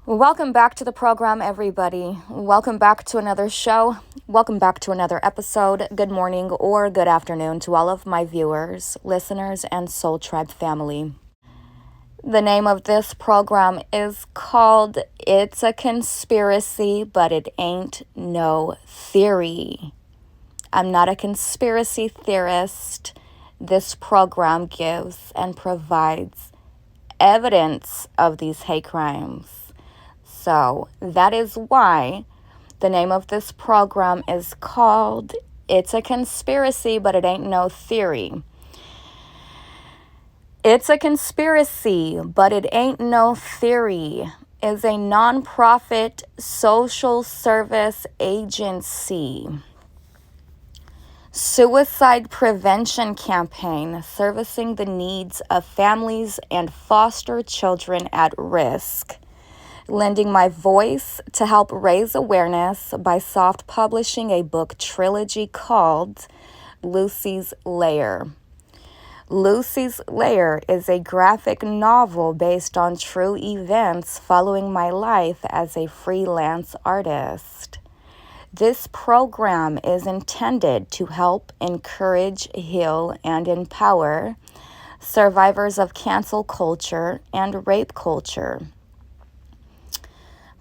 Welcome back to the program, everybody. Welcome back to another show. Welcome back to another episode. Good morning or good afternoon to all of my viewers, listeners, and Soul Tribe family. The name of this program is called It's a Conspiracy, but It Ain't No Theory. I'm not a conspiracy theorist. This program gives and provides evidence of these hate crimes. So that is why the name of this program is called It's a Conspiracy, but It Ain't No Theory. It's a Conspiracy, but It Ain't No Theory is a nonprofit social service agency, suicide prevention campaign servicing the needs of families and foster children at risk. Lending my voice to help raise awareness by soft publishing a book trilogy called Lucy's Lair. Lucy's Lair is a graphic novel based on true events following my life as a freelance artist. This program is intended to help encourage, heal, and empower survivors of cancel culture and rape culture,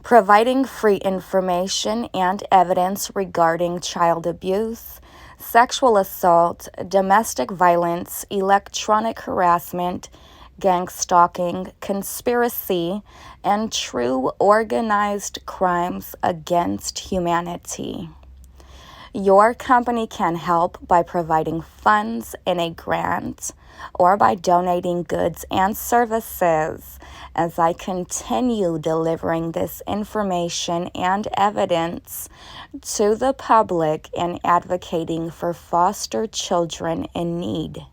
providing free information and evidence regarding child abuse, sexual assault, domestic violence, electronic harassment, gang stalking, conspiracy, and true organized crimes against humanity. Your company can help by providing funds in a grant or by donating goods and services as I continue delivering this information and evidence to the public and advocating for foster children in need.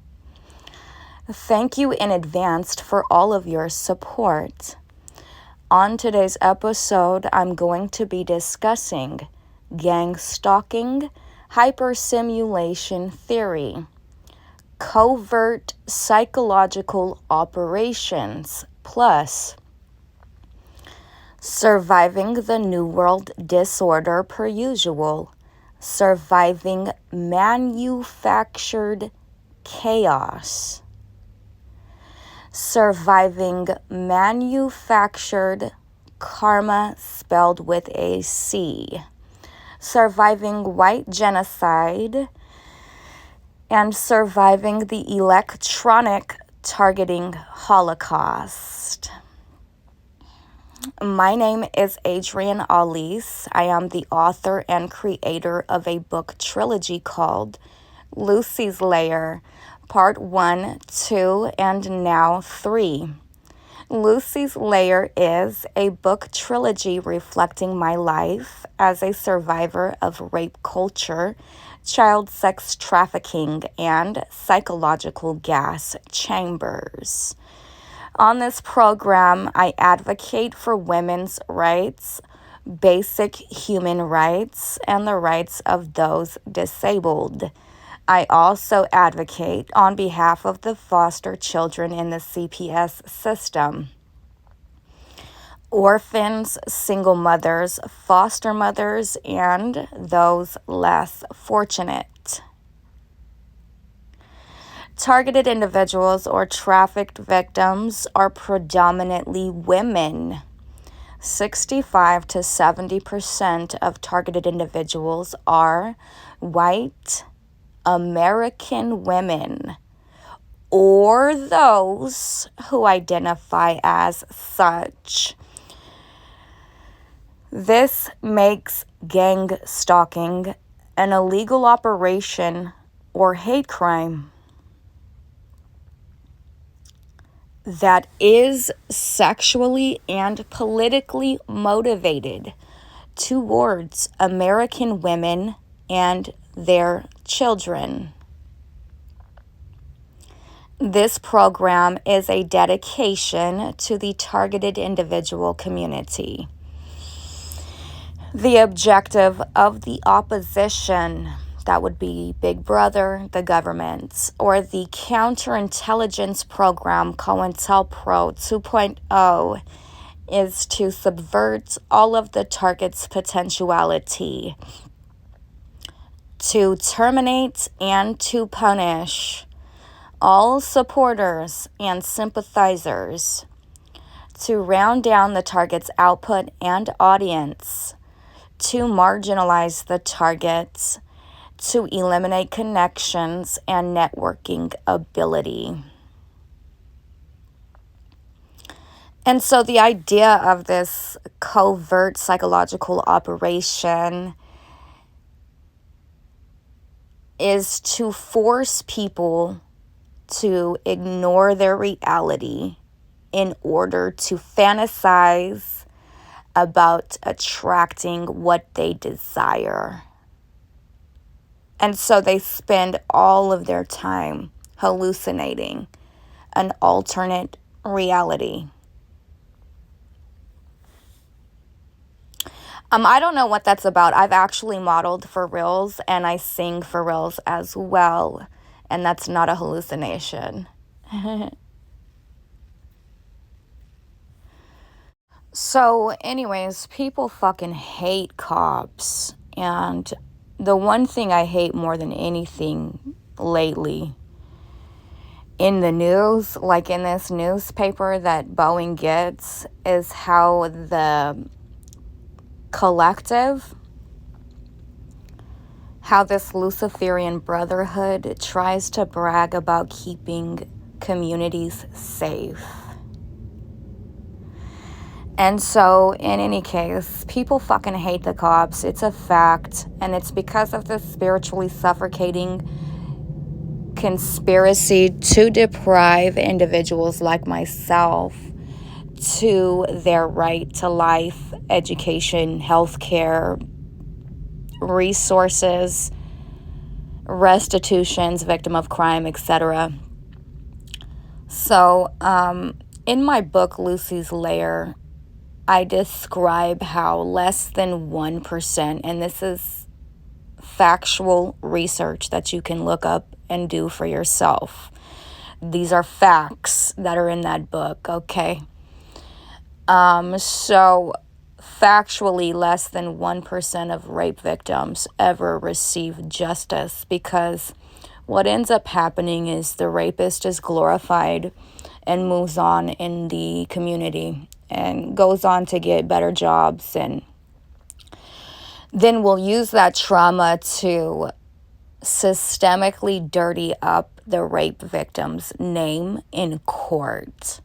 Thank you in advance for all of your support. On today's episode, I'm going to be discussing gang stalking, hypersimulation theory, covert psychological operations, plus surviving the New World disorder per usual, surviving manufactured chaos, surviving manufactured karma spelled with a C, surviving white genocide, and surviving the electronic targeting Holocaust. My name is Adrienne Alese. I am the author and creator of a book trilogy called Lucy's Lair, Part 1, 2, and now 3. Lucy's Lair is a book trilogy reflecting my life as a survivor of rape culture, child sex trafficking, and psychological gas chambers. On this program, I advocate for women's rights, basic human rights, and the rights of those disabled. I also advocate on behalf of the foster children in the CPS system, orphans, single mothers, foster mothers, and those less fortunate. Targeted individuals or trafficked victims are predominantly women. 65 to 70% of targeted individuals are white American women or those who identify as such. This makes gang stalking an illegal operation or hate crime that is sexually and politically motivated towards American women and their children. This program is a dedication to the targeted individual community. The objective of the opposition, that would be Big Brother, the government, or the counterintelligence program COINTELPRO 2.0, is to subvert all of the target's potentiality, to terminate and to punish all supporters and sympathizers, to round down the target's output and audience, to marginalize the target, to eliminate connections and networking ability. And so the idea of this covert psychological operation is to force people to ignore their reality in order to fantasize about attracting what they desire. And so they spend all of their time hallucinating an alternate reality. I don't know what that's about. I've actually modeled for reals and I sing for reals as well. And that's not a hallucination. So anyways, people fucking hate cops. And the one thing I hate more than anything lately in the news, like in this newspaper that Boeing gets, is how the collective, how this Luciferian brotherhood tries to brag about keeping communities safe. And so, in any case, people fucking hate the cops. It's a fact. And it's because of this spiritually suffocating conspiracy to deprive individuals like myself to their right to life, education, healthcare, resources, restitutions, victim of crime, etc. So, in my book, Lucy's Lair, I describe how less than 1%, and this is factual research that you can look up and do for yourself. These are facts that are in that book, okay? So factually, less than 1% of rape victims ever receive justice, because what ends up happening is the rapist is glorified and moves on in the community and goes on to get better jobs, and then we'll use that trauma to systemically dirty up the rape victim's name in court.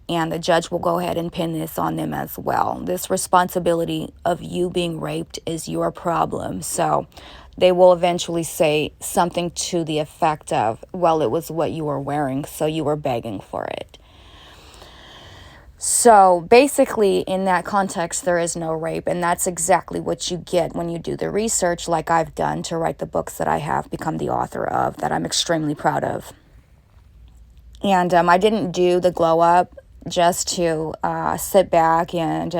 And the judge will go ahead and pin this on them as well. This responsibility of you being raped is your problem. So they will eventually say something to the effect of, well, it was what you were wearing, so you were begging for it. So basically, in that context, there is no rape. And that's exactly what you get when you do the research like I've done to write the books that I have become the author of, that I'm extremely proud of. And I didn't do the glow up just to sit back and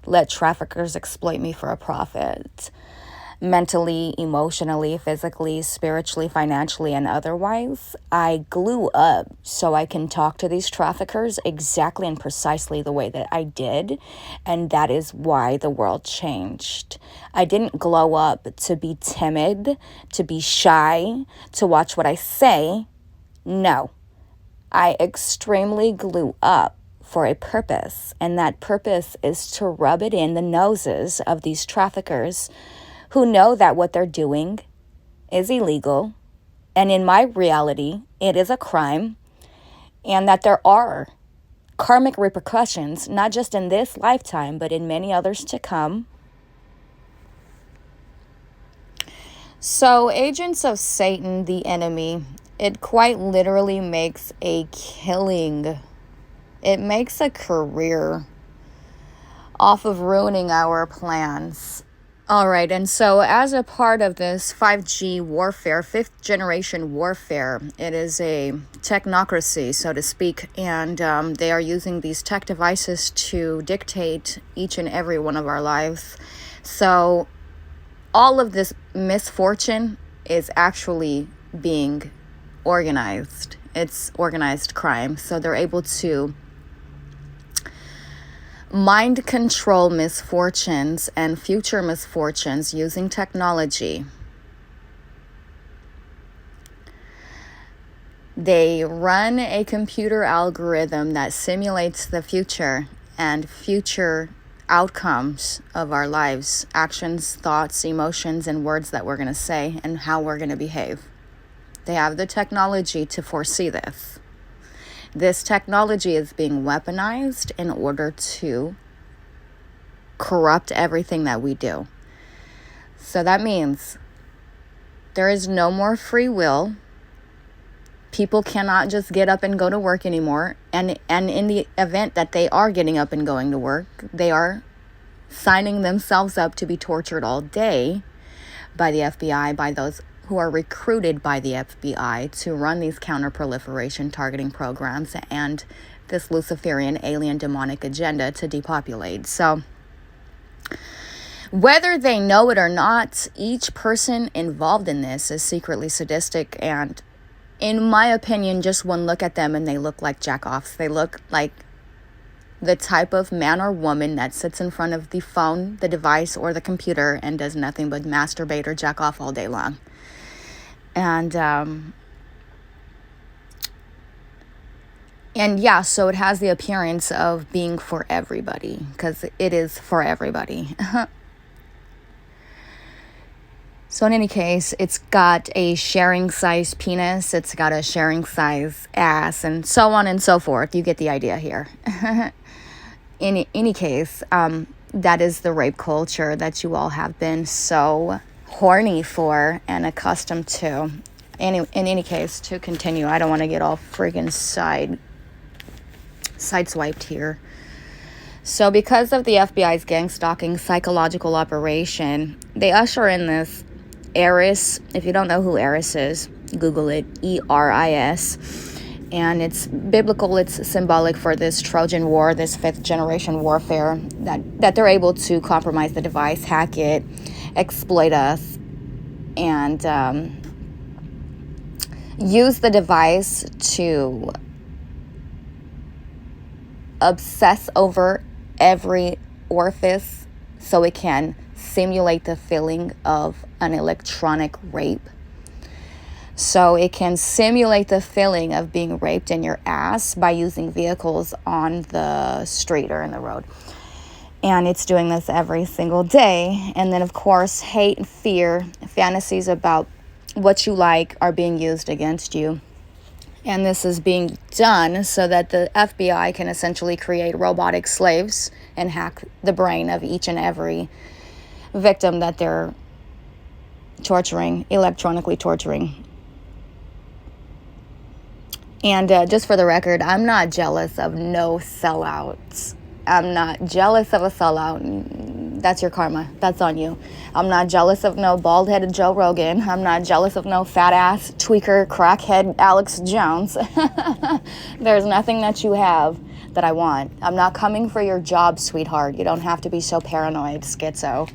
let traffickers exploit me for a profit. Mentally, emotionally, physically, spiritually, financially, and otherwise, I glue up so I can talk to these traffickers exactly and precisely the way that I did, and that is why the world changed. I didn't glow up to be timid, to be shy, to watch what I say. No, I extremely glue up for a purpose, and that purpose is to rub it in the noses of these traffickers who know that what they're doing is illegal, and in my reality, it is a crime, and that there are karmic repercussions, not just in this lifetime, but in many others to come. So, agents of Satan, the enemy, it quite literally makes a killing. It makes a career off of ruining our plans. All right, and so as a part of this 5G warfare, 5th generation warfare, it is a technocracy, so to speak, and they are using these tech devices to dictate each and every one of our lives. So all of this misfortune is actually being organized. It's organized crime, so they're able to mind control misfortunes and future misfortunes using technology. They run a computer algorithm that simulates the future and future outcomes of our lives, actions, thoughts, emotions, and words that we're going to say and how we're going to behave. They have the technology to foresee this. This technology is being weaponized in order to corrupt everything that we do. So that means there is no more free will. People cannot just get up and go to work anymore. And in the event that they are getting up and going to work, they are signing themselves up to be tortured all day by the FBI, by those who are recruited by the FBI to run these counter-proliferation targeting programs and this Luciferian alien demonic agenda to depopulate. So whether they know it or not, each person involved in this is secretly sadistic, and in my opinion, just one look at them and they look like jack-offs. They look like the type of man or woman that sits in front of the phone, the device, or the computer and does nothing but masturbate or jack off all day long. And yeah, so it has the appearance of being for everybody, because it is for everybody. So in any case, it's got a sharing size penis, it's got a sharing size ass, and so on and so forth. You get the idea here. In any case, that is the rape culture that you all have been so horny for and accustomed to. In any case, to continue, I don't want to get all friggin' sideswiped here. So because of the FBI's gang stalking psychological operation, they usher in this Eris. If you don't know who Eris is, Google it, ERIS. And it's biblical, it's symbolic for this Trojan War, this 5th generation warfare, that they're able to compromise the device, hack it, exploit us, and use the device to obsess over every orifice so it can simulate the feeling of an electronic rape. So it can simulate the feeling of being raped in your ass by using vehicles on the street or in the road. And it's doing this every single day. And then, of course, hate and fear, fantasies about what you like are being used against you. And this is being done so that the FBI can essentially create robotic slaves and hack the brain of each and every victim that they're torturing, electronically torturing. And just for the record, I'm not jealous of no sellouts. I'm not jealous of a sellout. That's your karma. That's on you. I'm not jealous of no bald-headed Joe Rogan. I'm not jealous of no fat-ass tweaker, crackhead Alex Jones. There's nothing that you have that I want. I'm not coming for your job, sweetheart. You don't have to be so paranoid, schizo.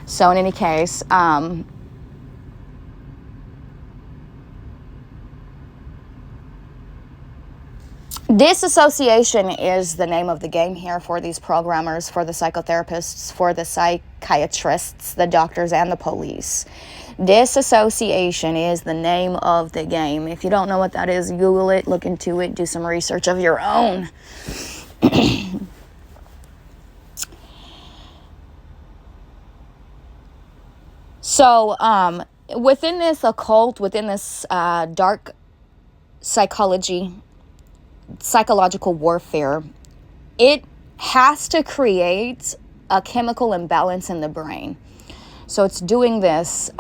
So in any case, disassociation is the name of the game here for these programmers, for the psychotherapists, for the psychiatrists, the doctors, and the police. Disassociation is the name of the game. If you don't know what that is, Google it, look into it, do some research of your own. So, within this occult, within this dark psychological warfare, it has to create a chemical imbalance in the brain. So it's doing this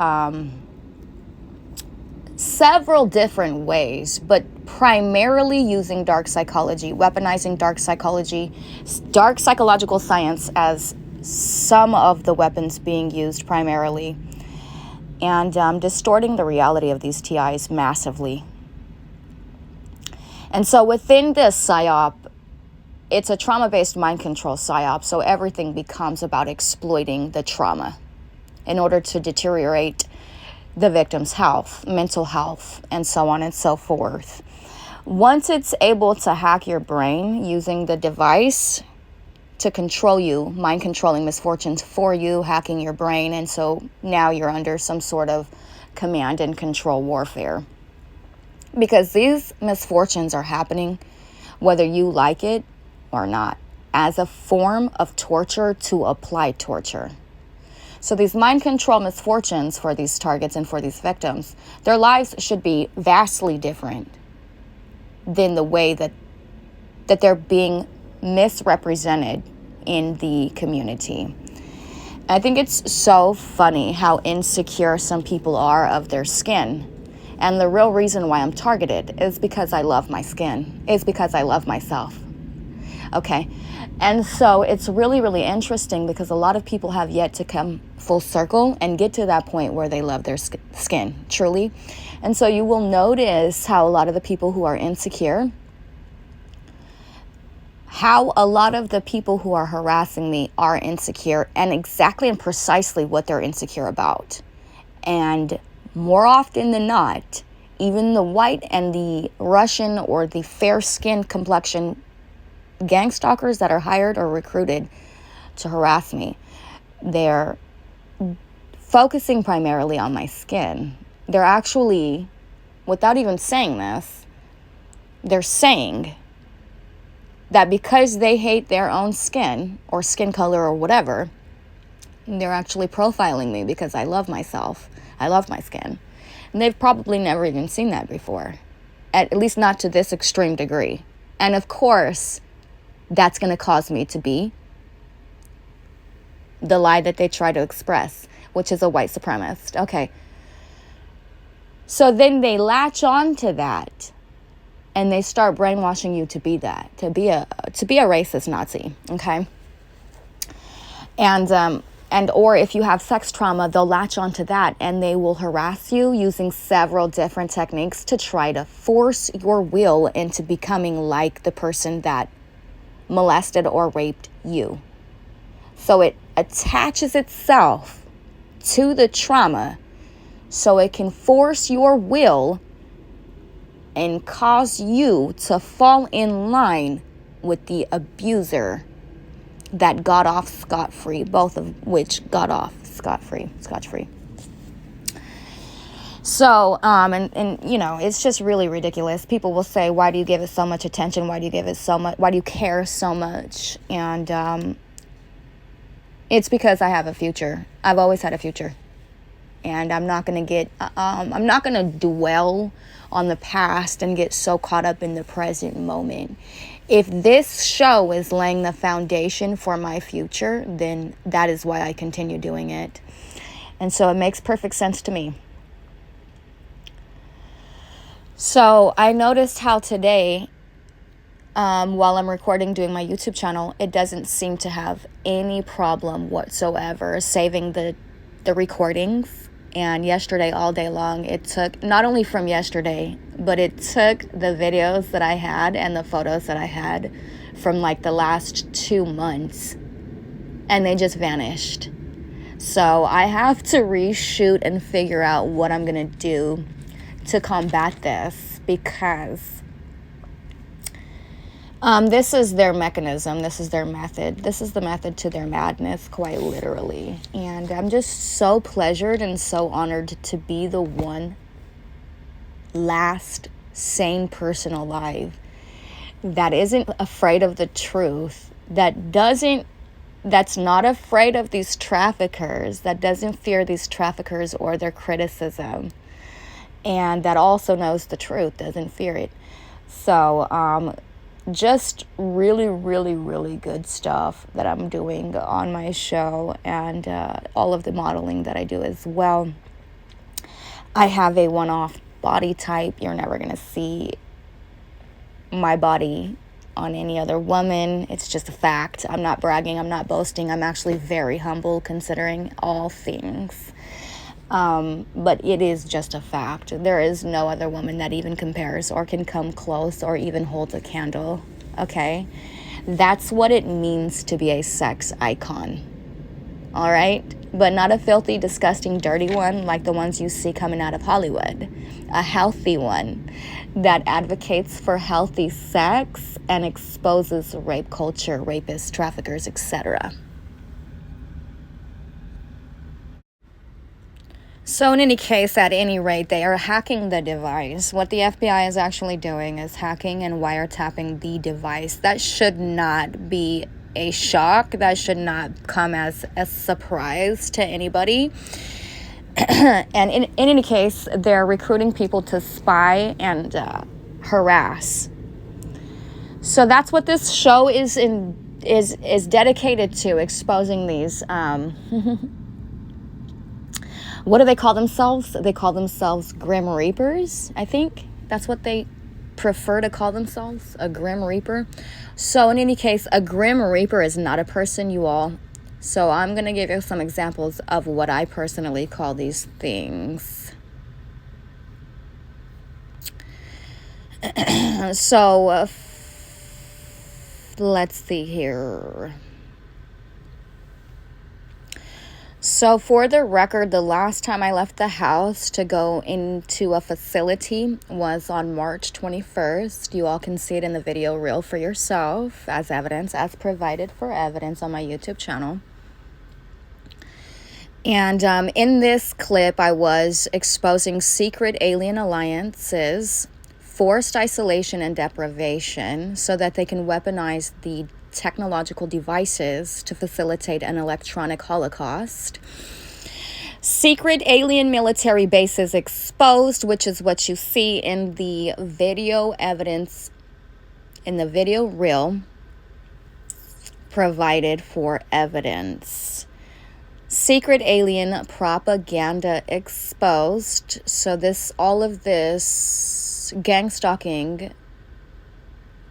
several different ways, but primarily using dark psychology, weaponizing dark psychology, dark psychological science as some of the weapons being used primarily, and distorting the reality of these TIs massively. And so within this PSYOP, it's a trauma-based mind control PSYOP, so everything becomes about exploiting the trauma in order to deteriorate the victim's health, mental health, and so on and so forth. Once it's able to hack your brain using the device to control you, mind controlling misfortunes for you, hacking your brain. And so now you're under some sort of command and control warfare. Because these misfortunes are happening whether you like it or not, as a form of torture to apply torture. So these mind control misfortunes for these targets and for these victims, their lives should be vastly different than the way that they're being misrepresented in the community. I think it's so funny how insecure some people are of their skin. And the real reason why I'm targeted is because I love my skin. It's because I love myself. Okay. And so it's really, really interesting because a lot of people have yet to come full circle and get to that point where they love their skin, truly. And so you will notice how a lot of the people who are insecure, how a lot of the people who are harassing me are insecure, and exactly and precisely what they're insecure about. And more often than not, even the white and the Russian or the fair-skinned complexion gang stalkers that are hired or recruited to harass me, they're focusing primarily on my skin. They're actually, without even saying this, they're saying that because they hate their own skin or skin color or whatever, they're actually profiling me because I love myself. I love my skin. And they've probably never even seen that before, at least not to this extreme degree. And of course, that's going to cause me to be the lie that they try to express, which is a white supremacist. Okay. So then they latch on to that and they start brainwashing you to be that, to be a racist Nazi. Okay. And or if you have sex trauma, they'll latch onto that and they will harass you using several different techniques to try to force your will into becoming like the person that molested or raped you. So it attaches itself to the trauma so it can force your will and cause you to fall in line with the abuser that got off scot-free, both of which got off scot-free. So, and you know, it's just really ridiculous. People will say, why do you give it so much attention? Why do you give it so much? Why do you care so much? And it's because I have a future. I've always had a future. And I'm not going to dwell on the past and get so caught up in the present moment. If this show is laying the foundation for my future, then that is why I continue doing it. And so it makes perfect sense to me. So I noticed how today, while I'm recording, doing my YouTube channel, it doesn't seem to have any problem whatsoever saving the recordings. And yesterday, all day long, it took, not only from yesterday, but it took the videos that I had and the photos that I had from like the last 2 months, and they just vanished. So I have to reshoot and figure out what I'm going to do to combat this, because this is their mechanism. This is their method. This is the method to their madness, quite literally. And I'm just so pleasured and so honored to be the one last sane person alive that isn't afraid of the truth, that's not afraid of these traffickers, that doesn't fear these traffickers or their criticism, and that also knows the truth, doesn't fear it. So, just really, really, really good stuff that I'm doing on my show, and all of the modeling that I do as well. I have a one-off body type. You're never going to see my body on any other woman. It's just a fact. I'm not bragging. I'm not boasting. I'm actually very humble considering all things. But it is just a fact. There is no other woman that even compares or can come close or even holds a candle. Okay? That's what it means to be a sex icon. all right? But not a filthy, disgusting, dirty one like the ones you see coming out of Hollywood. A healthy one that advocates for healthy sex and exposes rape culture, rapists, traffickers, etc. So in any case, at any rate, they are hacking the device. What the FBI is actually doing is hacking and wiretapping the device. That should not be a shock. That should not come as a surprise to anybody. And in any case, they're recruiting people to spy and harass. So that's what this show is dedicated to, exposing these what do they call themselves? They call themselves Grim Reapers, I think. That's what they prefer to call themselves, a Grim Reaper. So in any case, a Grim Reaper is not a person, you all. So I'm going to give you some examples of what I personally call these things. So let's see here. So for the record, the last time I left the house to go into a facility was on March 21st. You all can see it in the video reel for yourself as evidence, as provided for evidence on my YouTube channel. And in this clip, I was exposing secret alien alliances, forced isolation and deprivation, so that they can weaponize the technological devices to facilitate an electronic holocaust. Secret alien military bases exposed, which is what you see in the video evidence, in the video reel provided for evidence. Secret alien propaganda exposed. So all of this gang stalking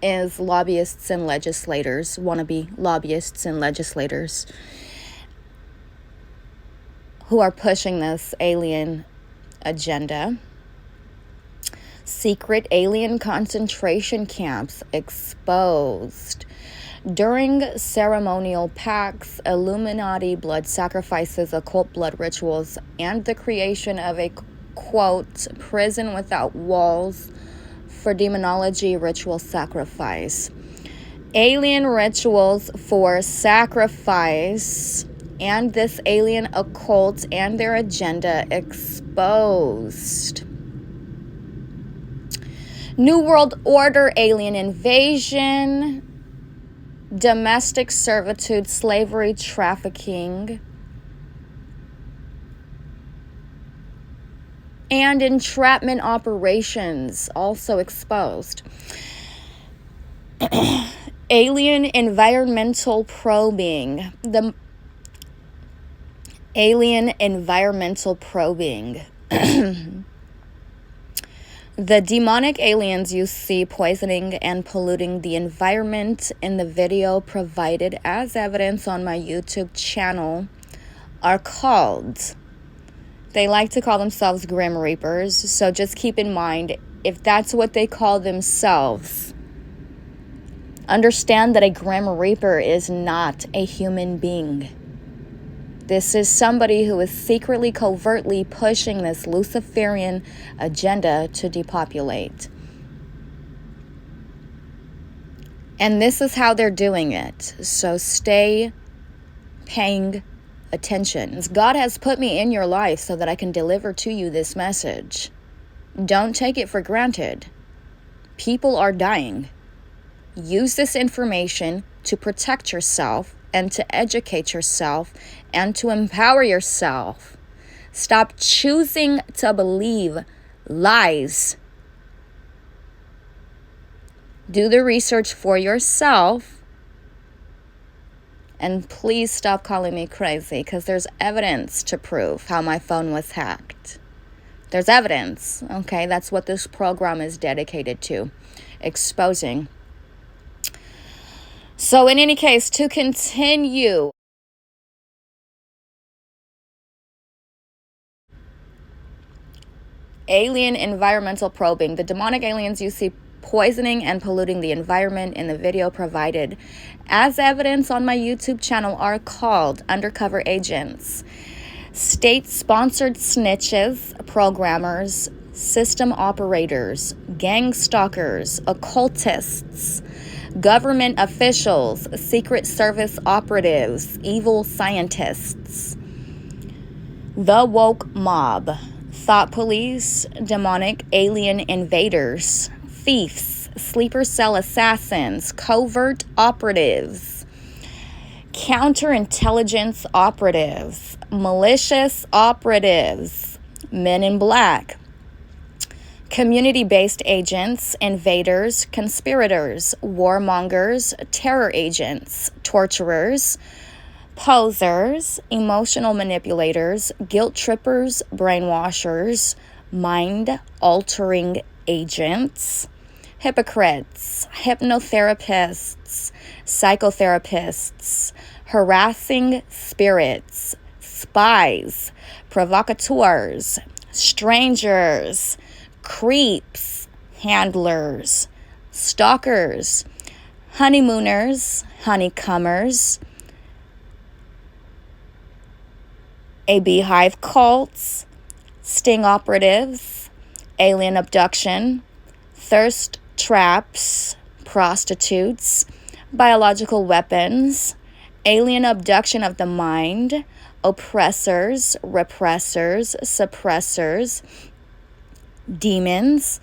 is lobbyists and legislators, wannabe lobbyists and legislators, who are pushing this alien agenda. Secret alien concentration camps exposed. During ceremonial pacts, Illuminati blood sacrifices, occult blood rituals, and the creation of a, quote, prison without walls for demonology ritual sacrifice. Alien rituals for sacrifice and this alien occult and their agenda exposed. New World Order alien invasion, domestic servitude, slavery, trafficking, and entrapment operations also exposed. Alien environmental probing. The alien environmental probing. The demonic aliens you see poisoning and polluting the environment in the video provided as evidence on my YouTube channel are called... They like to call themselves Grim Reapers, so just keep in mind, if that's what they call themselves, understand that a Grim Reaper is not a human being. This is somebody who is secretly, covertly pushing this Luciferian agenda to depopulate. And this is how they're doing it, so stay paying attention. God has put me in your life so that I can deliver to you this message. Don't take it for granted. People are dying. Use this information to protect yourself and to educate yourself and to empower yourself. Stop choosing to believe lies. Do the research for yourself. And please stop calling me crazy, because there's evidence to prove how my phone was hacked. There's evidence, okay? That's what this program is dedicated to, exposing. So in any case, to continue, alien environmental probing. The demonic aliens you see poisoning and polluting the environment in the video provided as evidence on my YouTube channel are called undercover agents, state-sponsored snitches, programmers, system operators, gang stalkers, occultists, government officials, Secret Service operatives, evil scientists, the woke mob, thought police, demonic alien invaders, thieves, sleeper cell assassins, covert operatives, counterintelligence operatives, malicious operatives, men in black, community-based agents, invaders, conspirators, warmongers, terror agents, torturers, posers, emotional manipulators, guilt trippers, brainwashers, mind-altering agents, hypocrites, hypnotherapists, psychotherapists, harassing spirits, spies, provocateurs, strangers, creeps, handlers, stalkers, honeymooners, honeycombers, a beehive cults, sting operatives, alien abduction, thirst traps, prostitutes, biological weapons, alien abduction of the mind, oppressors, repressors, suppressors, demons,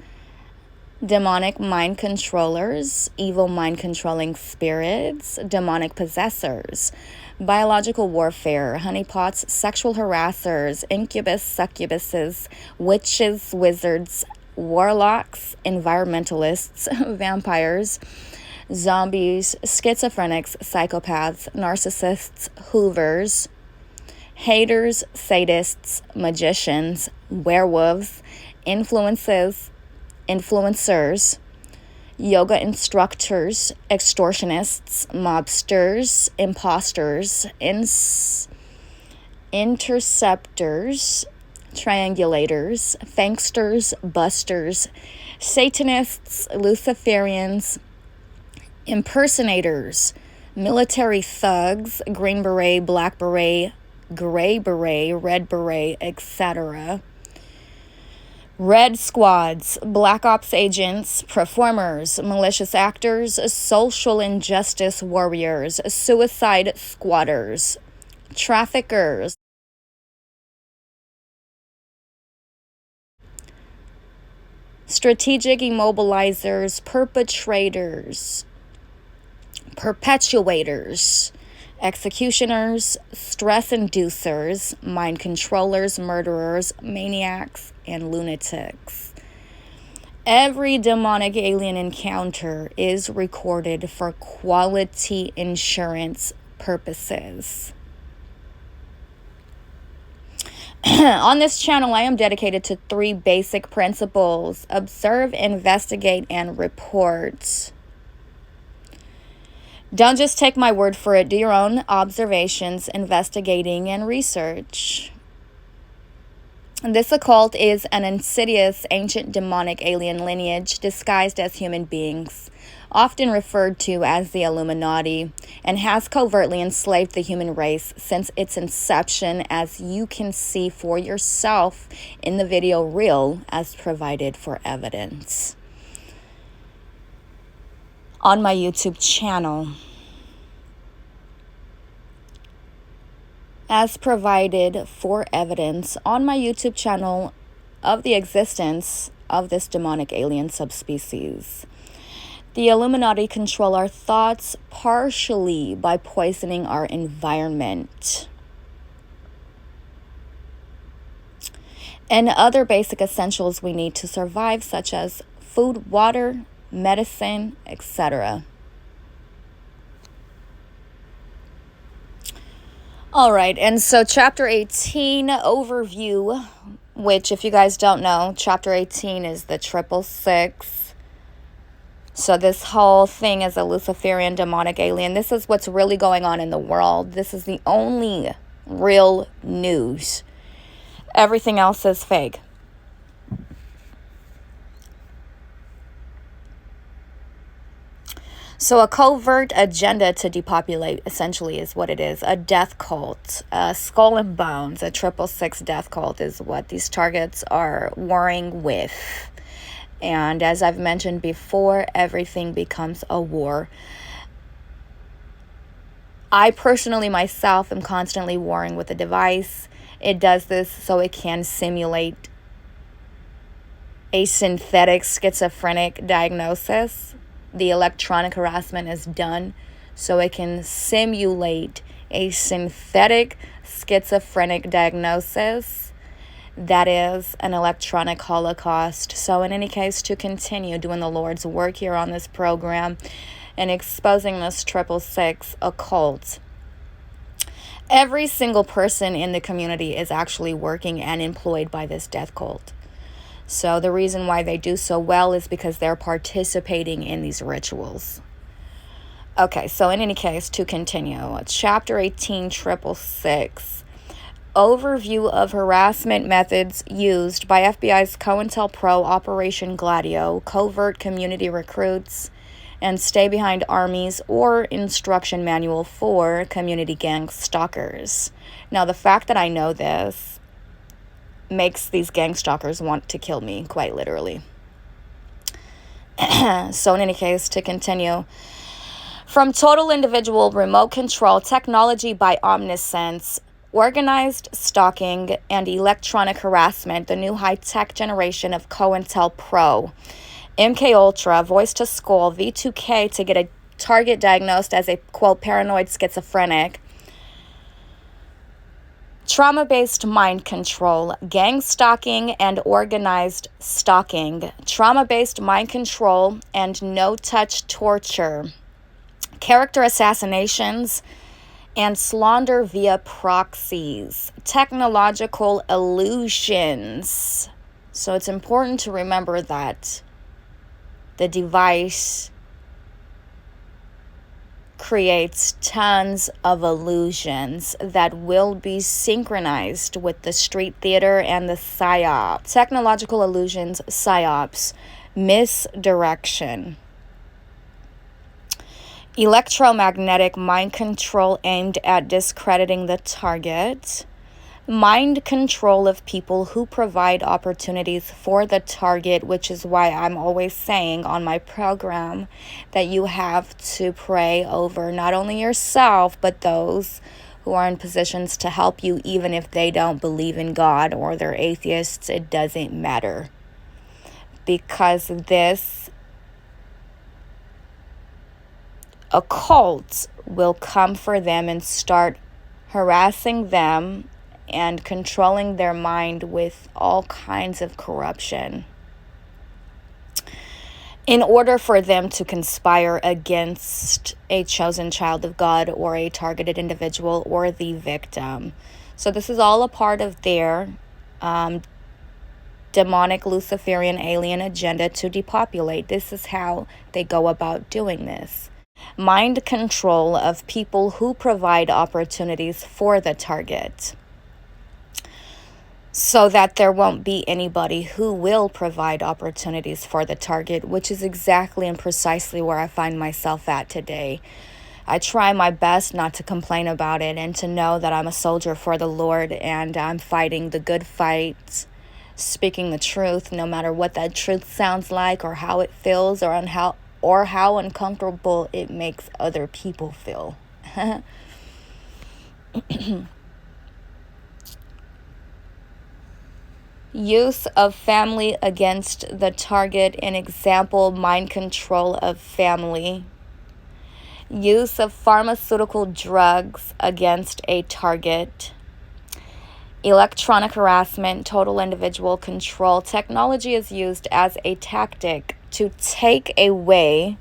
demonic mind controllers, evil mind controlling spirits, demonic possessors, biological warfare, honeypots, sexual harassers, incubus, succubuses, witches, wizards, warlocks, environmentalists, vampires, zombies, schizophrenics, psychopaths, narcissists, hoovers, haters, sadists, magicians, werewolves, influencers, yoga instructors, extortionists, mobsters, imposters, interceptors, triangulators, fanksters, busters, Satanists, Luciferians, impersonators, military thugs, green beret, black beret, gray beret, red beret, etc., red squads, black ops agents, performers, malicious actors, social injustice warriors, suicide squatters, traffickers, strategic immobilizers, perpetrators, perpetuators, executioners, stress inducers, mind controllers, murderers, maniacs, and lunatics. Every demonic alien encounter is recorded for quality insurance purposes. On this channel, I am dedicated to 3 basic principles: observe, investigate, and report. Don't just take my word for it. Do your own observations, investigating, and research. This occult is an insidious, ancient demonic alien lineage disguised as human beings, often referred to as the Illuminati, and has covertly enslaved the human race since its inception, as you can see for yourself in the video reel as provided for evidence on my YouTube channel. As provided for evidence on my YouTube channel of the existence of this demonic alien subspecies. The Illuminati control our thoughts partially by poisoning our environment and other basic essentials we need to survive, such as food, water, medicine, etc. All right, and so Chapter 18 overview, which, if you guys don't know, Chapter 18 is the 666. So this whole thing is a Luciferian demonic alien. This is what's really going on in the world. This is the only real news. Everything else is fake. So a covert agenda to depopulate essentially is what it is. A death cult, skull and bones, a 666 death cult is what these targets are warring with. And as I've mentioned before, everything becomes a war. I personally myself am constantly warring with the device. It does this so it can simulate a synthetic schizophrenic diagnosis. The electronic harassment is done so it can simulate a synthetic schizophrenic diagnosis. That is an electronic holocaust. So in any case, to continue doing the Lord's work here on this program and exposing this 666 occult, every single person in the community is actually working and employed by this death cult. So the reason why they do so well is because they're participating in these rituals. Okay, so in any case, to continue, Chapter 18, 666, overview of harassment methods used by FBI's COINTELPRO Operation Gladio, covert community recruits, and stay behind armies or instruction manual for community gang stalkers. Now, the fact that I know this makes these gang stalkers want to kill me, quite literally. So in any case, to continue, from total individual remote control technology by omniscience, organized stalking, and electronic harassment, the new high-tech generation of COINTELPRO, MK Ultra, voice to skull, V2K to get a target diagnosed as a, quote, paranoid schizophrenic, trauma-based mind control, gang stalking, and organized stalking, trauma-based mind control, and no-touch torture, character assassinations, and slander via proxies, technological illusions. So it's important to remember that the device creates tons of illusions that will be synchronized with the street theater and the psyop. Technological illusions, psyops, misdirection. Electromagnetic mind control aimed at discrediting the target. Mind control of people who provide opportunities for the target, which is why I'm always saying on my program that you have to pray over not only yourself, but those who are in positions to help you, even if they don't believe in God or they're atheists. It doesn't matter. Because this occult will come for them and start harassing them and controlling their mind with all kinds of corruption in order for them to conspire against a chosen child of God or a targeted individual or the victim. So this is all a part of their demonic Luciferian alien agenda to depopulate. This is how they go about doing this. Mind control of people who provide opportunities for the target, so that there won't be anybody who will provide opportunities for the target, which is exactly and precisely where I find myself at today. I try my best not to complain about it and to know that I'm a soldier for the Lord and I'm fighting the good fight, speaking the truth, no matter what that truth sounds like or how it feels or how uncomfortable it makes other people feel. Use of family against the target, an example, mind control of family. Use of pharmaceutical drugs against a target. Electronic harassment, total individual control. Technology is used as a tactic to take away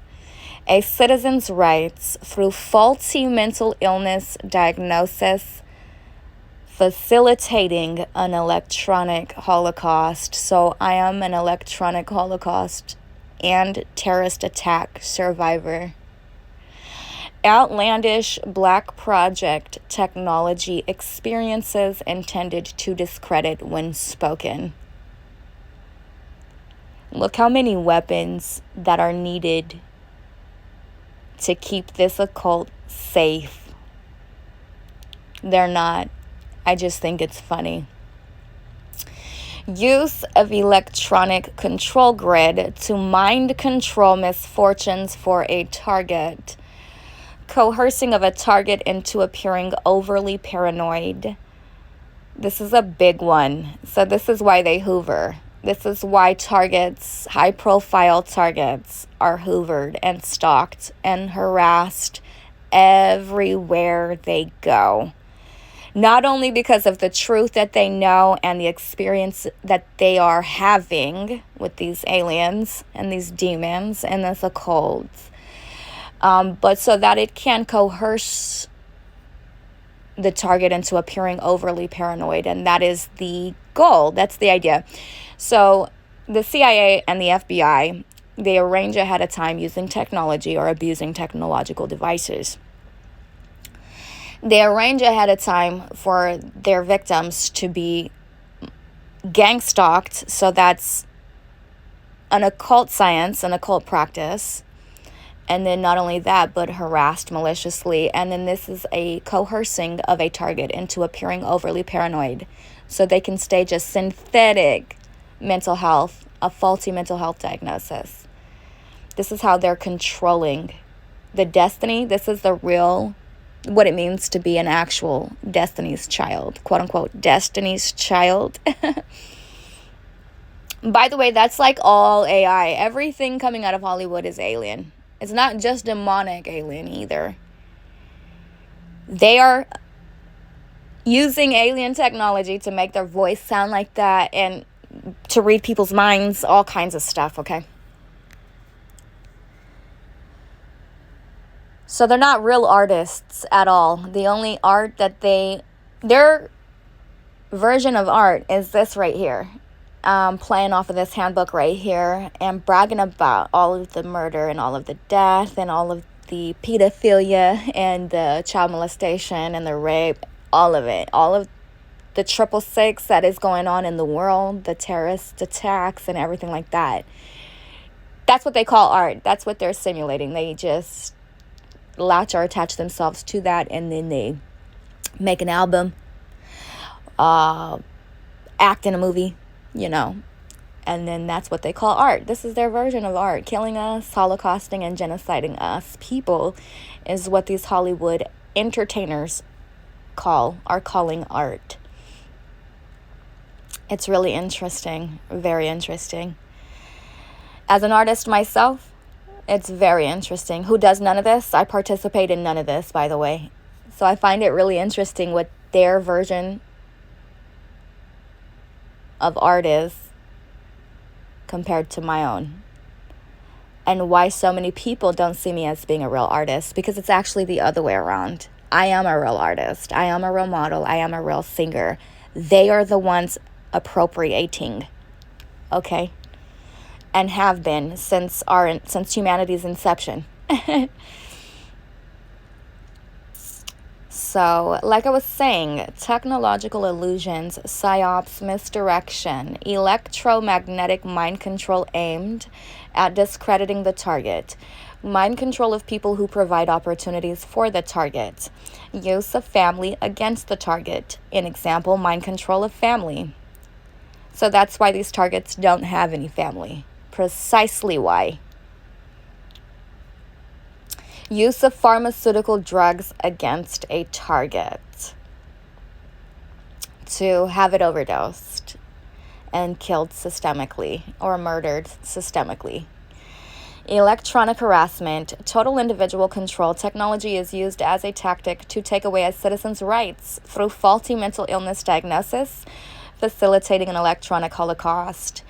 a citizen's rights through faulty mental illness diagnosis, facilitating an electronic holocaust. So I am an electronic holocaust and terrorist attack survivor. Outlandish Black Project technology experiences intended to discredit when spoken. Look how many weapons that are needed to keep this occult safe. They're not. I just think it's funny. Use of electronic control grid to mind control misfortunes for a target. Coercing of a target into appearing overly paranoid. This is a big one. So this is why they hoover. This is why targets, high-profile targets, are hoovered and stalked and harassed everywhere they go. Not only because of the truth that they know and the experience that they are having with these aliens and these demons and this occult, but so that it can coerce the target into appearing overly paranoid. And that is the goal. That's the idea. So the CIA and the FBI, they arrange ahead of time using technology or abusing technological devices. They arrange ahead of time for their victims to be gang stalked. So that's an occult science, an occult practice. And then not only that, but harassed maliciously. And then this is a coercing of a target into appearing overly paranoid. So they can stage a synthetic mental health, a faulty mental health diagnosis. This is how they're controlling the destiny. This is the real, what it means to be an actual Destiny's Child, quote unquote, Destiny's Child. By the way, that's like all AI. Everything coming out of Hollywood is alien. It's not just demonic alien either. They are using alien technology to make their voice sound like that and to read people's minds, all kinds of stuff, okay? So they're not real artists at all. The only art that their version of art is this right here. Playing off of this handbook right here and bragging about all of the murder and all of the death and all of the pedophilia and the child molestation and the rape, all of it, all of the 666 that is going on in the world, the terrorist attacks and everything like that. That's what they call art. That's what they're simulating. They just latch or attach themselves to that, and then they make an album, act in a movie, you know, and then that's what they call art. This is their version of art. Killing us, holocausting, and genociding us people is what these Hollywood entertainers are calling art. It's really interesting, very interesting. As an artist myself, it's very interesting. Who does none of this? I participate in none of this, by the way. So I find it really interesting what their version of art is compared to my own, and why so many people don't see me as being a real artist, because it's actually the other way around. I am a real artist. I am a real model. I am a real singer. They are the ones appropriating, okay, and have been since humanity's inception. So, like I was saying, technological illusions, psyops, misdirection, electromagnetic mind control aimed at discrediting the target, mind control of people who provide opportunities for the target, use of family against the target, an example, mind control of family. So that's why these targets don't have any family, precisely why. Use of pharmaceutical drugs against a target to have it overdosed and killed systemically or murdered systemically. Electronic harassment, total individual control. Technology is used as a tactic to take away a citizen's rights through faulty mental illness diagnosis, facilitating an electronic holocaust.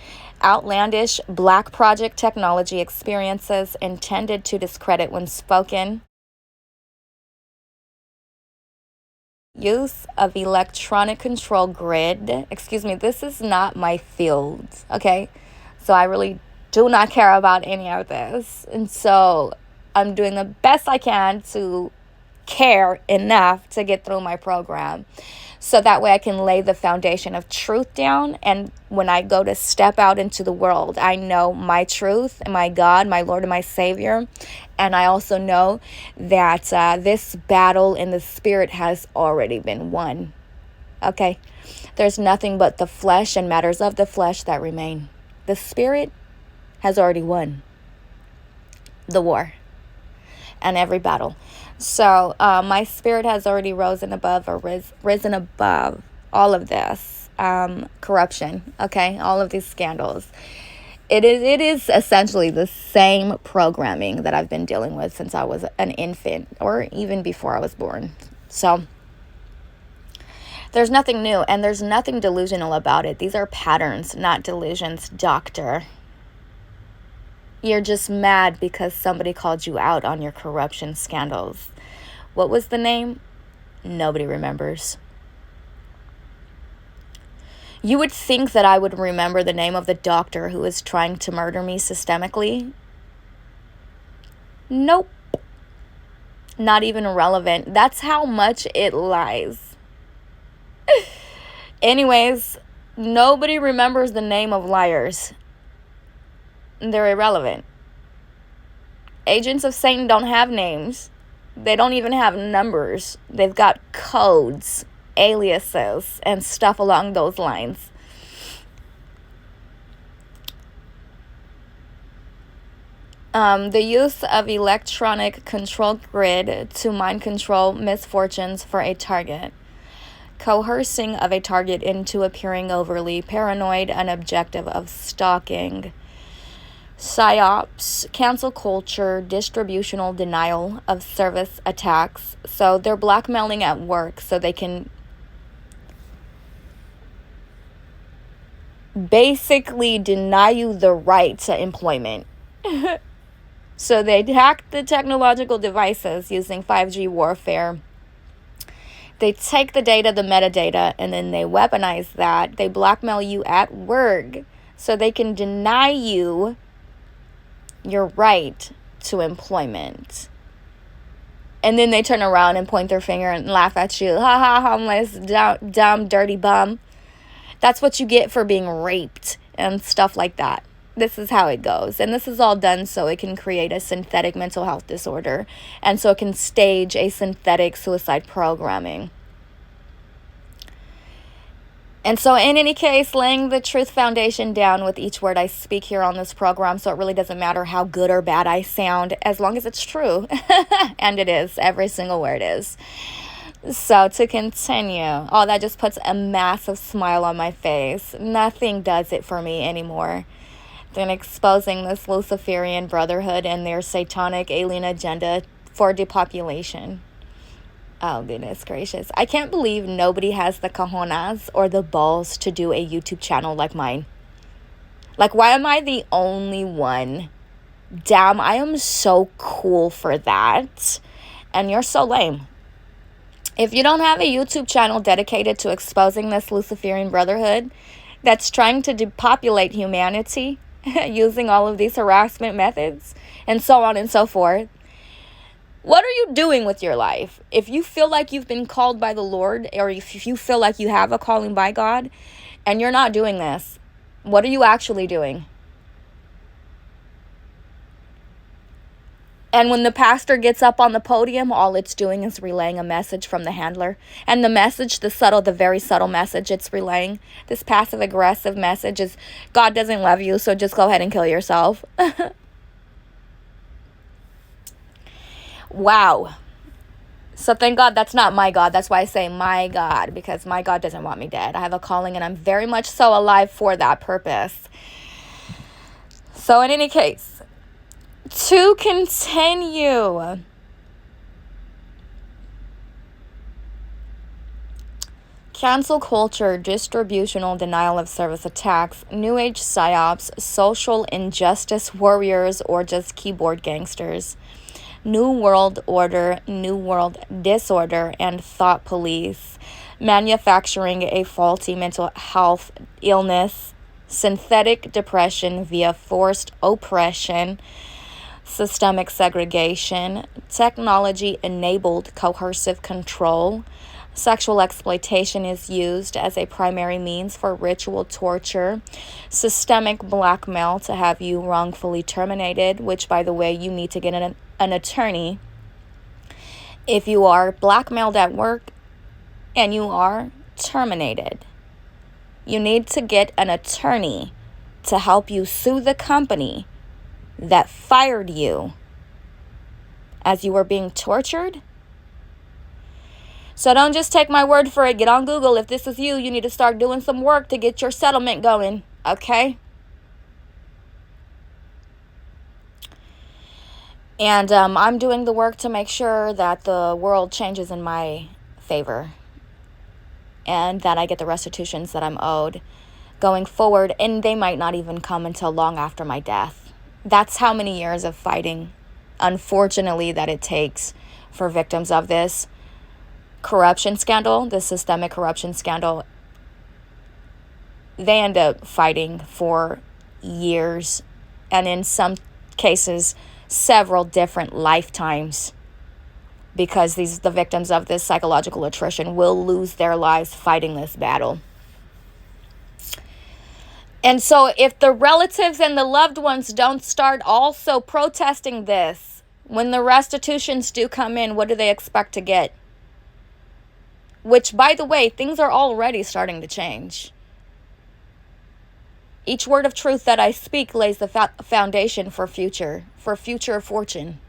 Outlandish Black Project technology experiences intended to discredit when spoken. Use of electronic control grid. Excuse me, this is not my field, okay? So I really do not care about any of this. And so I'm doing the best I can to care enough to get through my program. So that way I can lay the foundation of truth down. And when I go to step out into the world, I know my truth, my God, my Lord and my Savior. And I also know that this battle in the spirit has already been won. Okay? There's nothing but the flesh and matters of the flesh that remain. The spirit has already won the war and every battle. So my spirit has already risen above all of this corruption, okay, all of these scandals. It is essentially the same programming that I've been dealing with since I was an infant, or even before I was born. So there's nothing new, and there's nothing delusional about it. These are patterns, not delusions, doctor. You're just mad because somebody called you out on your corruption scandals. What was the name? Nobody remembers. You would think that I would remember the name of the doctor who was trying to murder me systemically. Nope. Not even relevant. That's how much it lies. Anyways, nobody remembers the name of liars. They're irrelevant. Agents of Satan don't have names. They don't even have numbers. They've got codes, aliases, and stuff along those lines. The use of electronic control grid to mind control misfortunes for a target. Coercing of a target into appearing overly paranoid, an objective of stalking. PSYOPs, cancel culture, distributional denial of service attacks. So they're blackmailing at work so they can basically deny you the right to employment. So they hack the technological devices using 5G warfare. They take the data, the metadata, and then they weaponize that. They blackmail you at work so they can deny you your right to employment. And then they turn around and point their finger and laugh at you. Ha ha, homeless, dumb, dirty bum. That's what you get for being raped and stuff like that. This is how it goes. And this is all done so it can create a synthetic mental health disorder. And so it can stage a synthetic suicide programming. And so in any case, laying the truth foundation down with each word I speak here on this program, so it really doesn't matter how good or bad I sound, as long as it's true. And it is. Every single word is. So to continue, that just puts a massive smile on my face. Nothing does it for me anymore than exposing this Luciferian brotherhood and their satanic alien agenda for depopulation. Oh, goodness gracious. I can't believe nobody has the cojones or the balls to do a YouTube channel like mine. Like, why am I the only one? Damn, I am so cool for that. And you're so lame. If you don't have a YouTube channel dedicated to exposing this Luciferian brotherhood that's trying to depopulate humanity using all of these harassment methods and so on and so forth, what are you doing with your life? If you feel like you've been called by the Lord, or if you feel like you have a calling by God, and you're not doing this, what are you actually doing? And when the pastor gets up on the podium, all it's doing is relaying a message from the handler. And the message, the very subtle message it's relaying, this passive-aggressive message is, God doesn't love you, so just go ahead and kill yourself. Wow. So thank God that's not my God. That's why I say my God, because my God doesn't want me dead. I have a calling and I'm very much so alive for that purpose. So in any case, to continue, cancel culture, distributional denial of service attacks, New Age psyops, social injustice warriors, or just keyboard gangsters. New World Order, New World Disorder, and Thought Police, manufacturing a faulty mental health illness, synthetic depression via forced oppression, systemic segregation, technology-enabled coercive control, Sexual exploitation is used as a primary means for ritual torture, systemic blackmail to have you wrongfully terminated, which, by the way, you need to get an attorney. If you are blackmailed at work and you are terminated, you need to get an attorney to help you sue the company that fired you as you were being tortured. So don't just take my word for it. Get on Google. If this is you, you need to start doing some work to get your settlement going, okay? And I'm doing the work to make sure that the world changes in my favor and that I get the restitutions that I'm owed going forward. And they might not even come until long after my death. That's how many years of fighting, unfortunately, that it takes for victims of this corruption scandal, the systemic corruption scandal. They end up fighting for years, and in some cases, several different lifetimes, because the victims of this psychological attrition will lose their lives fighting this battle. And so if the relatives and the loved ones don't start also protesting this, when the restitutions do come in, what do they expect to get? Which, by the way, things are already starting to change. Each word of truth that I speak lays the foundation for future fortune.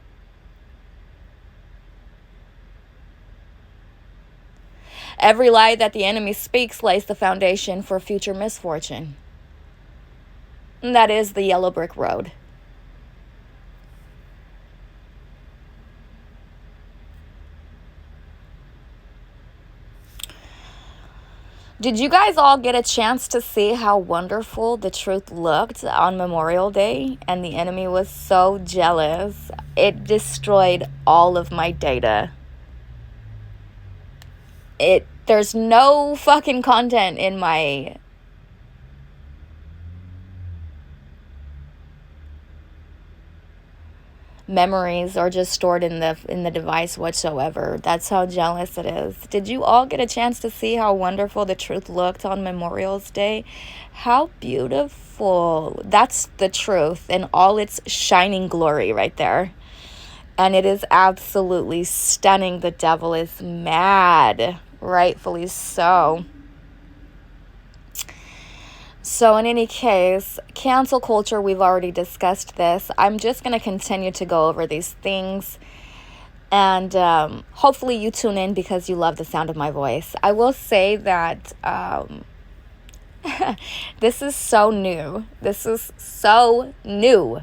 Every lie that the enemy speaks lays the foundation for future misfortune. And that is the yellow brick road. Did you guys all get a chance to see how wonderful the truth looked on Memorial Day? And the enemy was so jealous. It destroyed all of my data. There's no fucking content in my memories or just stored in the device whatsoever. That's how jealous it is. Did you all get a chance to see how wonderful the truth looked on Memorial's Day? How beautiful. That's the truth in all its shining glory right there. And it is absolutely stunning. The devil is mad, rightfully so. So in any case, cancel culture, we've already discussed this. I'm just going to continue to go over these things. And hopefully you tune in because you love the sound of my voice. I will say that this is so new. This is so new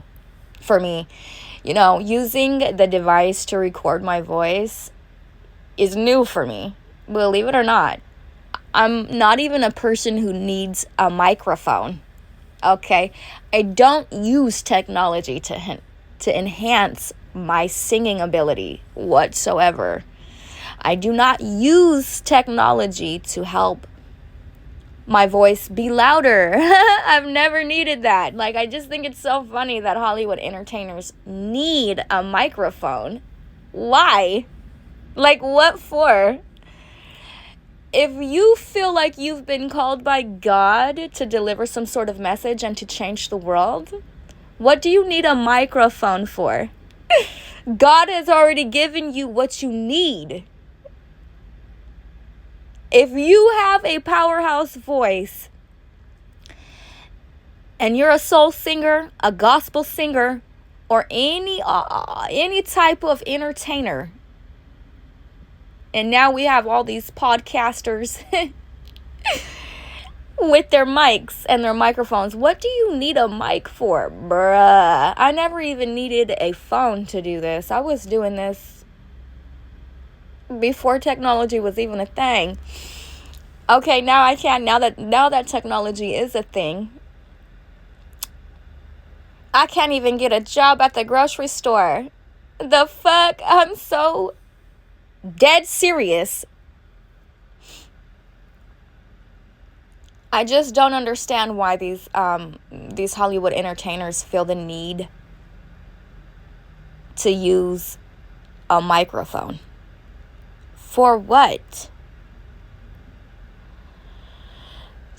for me. You know, using the device to record my voice is new for me, believe it or not. I'm not even a person who needs a microphone, okay? I don't use technology to enhance my singing ability whatsoever. I do not use technology to help my voice be louder. I've never needed that. Like, I just think it's so funny that Hollywood entertainers need a microphone. Why? Like, what for? If you feel like you've been called by God to deliver some sort of message and to change the world, what do you need a microphone for? God has already given you what you need. If you have a powerhouse voice and you're a soul singer, a gospel singer, or any type of entertainer, and now we have all these podcasters with their mics and their microphones. What do you need a mic for, bruh? I never even needed a phone to do this. I was doing this before technology was even a thing. Okay, now I can. Now that technology is a thing, I can't even get a job at the grocery store. The fuck? I'm so dead serious. I just don't understand why these Hollywood entertainers feel the need to use a microphone. For what?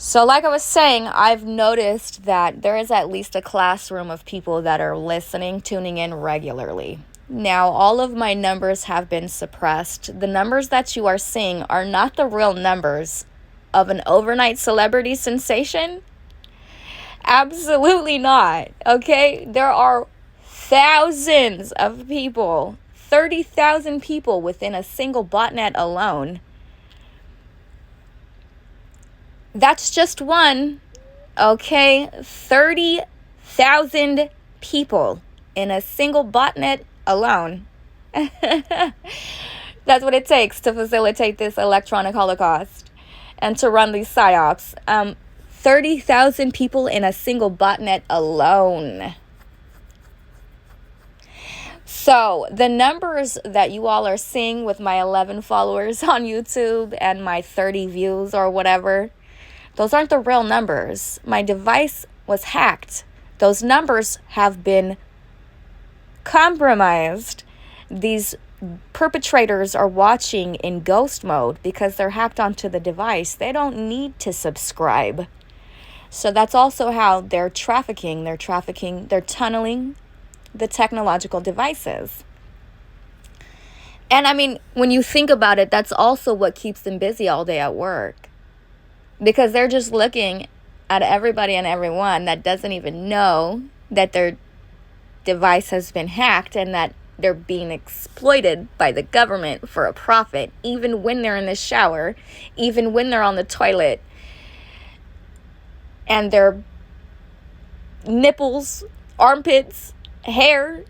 So like I was saying, I've noticed that there is at least a classroom of people that are listening, tuning in regularly. Now, all of my numbers have been suppressed. The numbers that you are seeing are not the real numbers of an overnight celebrity sensation. Absolutely not. Okay? There are thousands of people, 30,000 people within a single botnet alone. That's just one, okay? 30,000 people in a single botnet alone. That's what it takes to facilitate this electronic holocaust and to run these psyops. 30,000 people in a single botnet alone. So the numbers that you all are seeing with my 11 followers on YouTube and my 30 views or whatever, those aren't the real numbers. My device was hacked. Those numbers have been compromised. These perpetrators are watching in ghost mode because they're hacked onto the device. They don't need to subscribe. So that's also how they're trafficking. They're tunneling the technological devices. And I mean, when you think about it, that's also what keeps them busy all day at work. Because they're just looking at everybody and everyone that doesn't even know that their device has been hacked and that they're being exploited by the government for a profit, even when they're in the shower, even when they're on the toilet, and their nipples, armpits, hair,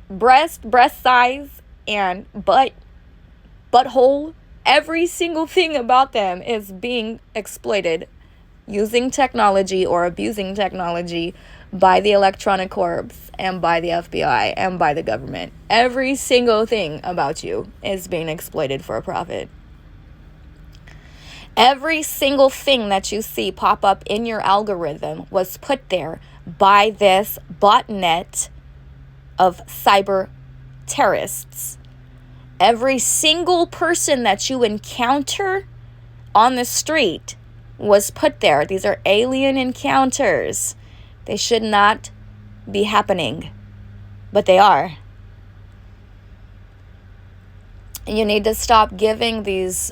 breast size, and butthole, every single thing about them is being exploited using technology or abusing technology by the electronic corps and by the FBI and by the government. Every single thing about you is being exploited for a profit. Every single thing that you see pop up in your algorithm was put there by this botnet of cyber terrorists. Every single person that you encounter on the street was put there. These are alien encounters. They should not be happening, but they are. You need to stop giving these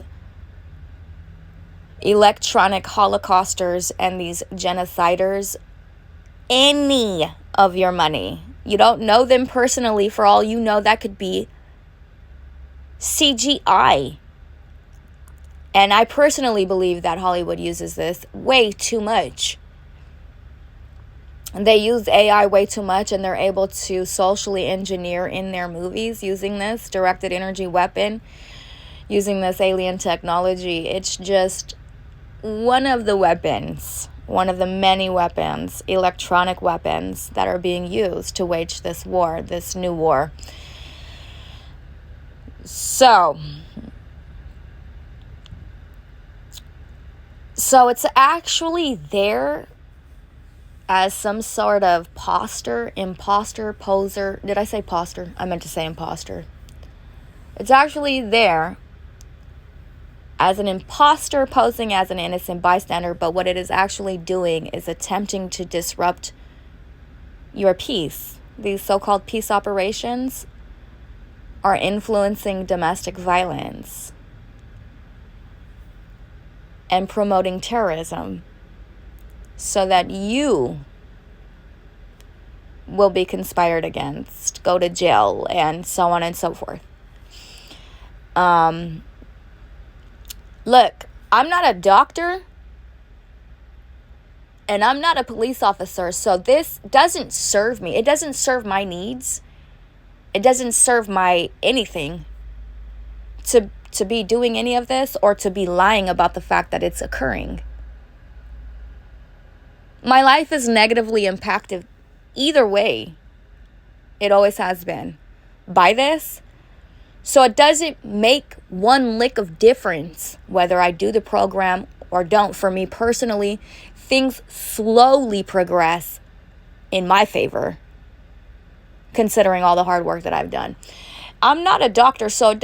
electronic holocausters and these genociders any of your money. You don't know them personally. For all you know, that could be CGI. And I personally believe that Hollywood uses this way too much. They use AI way too much, and they're able to socially engineer in their movies using this directed energy weapon, using this alien technology. It's just one of the weapons, one of the many weapons, electronic weapons that are being used to wage this war, this new war. So it's actually there as some sort of imposter, poser. Did I say poster? I meant to say imposter. It's actually there as an imposter posing as an innocent bystander, but what it is actually doing is attempting to disrupt your peace. These so-called peace operations are influencing domestic violence and promoting terrorism so that you will be conspired against, go to jail, and so on and so forth. Look, I'm not a doctor and I'm not a police officer, so this doesn't serve me. It doesn't serve my needs. It doesn't serve my anything to be doing any of this or to be lying about the fact that it's occurring. My life is negatively impacted either way. It always has been by this. So it doesn't make one lick of difference whether I do the program or don't. For me personally, things slowly progress in my favor, considering all the hard work that I've done. I'm not a doctor, so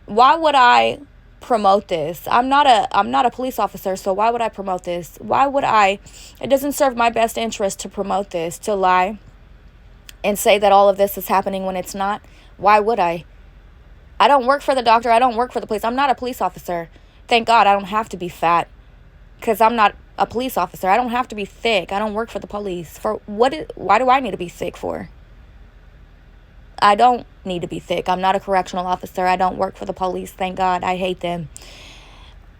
why would I promote this? I'm not a police officer, so why would I promote this? Why would I? It doesn't serve my best interest to promote this, to lie and say that all of this is happening when it's not. Why would I? I don't work for the doctor. I don't work for the police. I'm not a police officer. Thank God I don't have to be fat because I'm not a police officer. I don't have to be thick. I don't work for the police. For what? Why do I need to be thick for? I don't need to be thick. I'm not a correctional officer. I don't work for the police. Thank God. I hate them.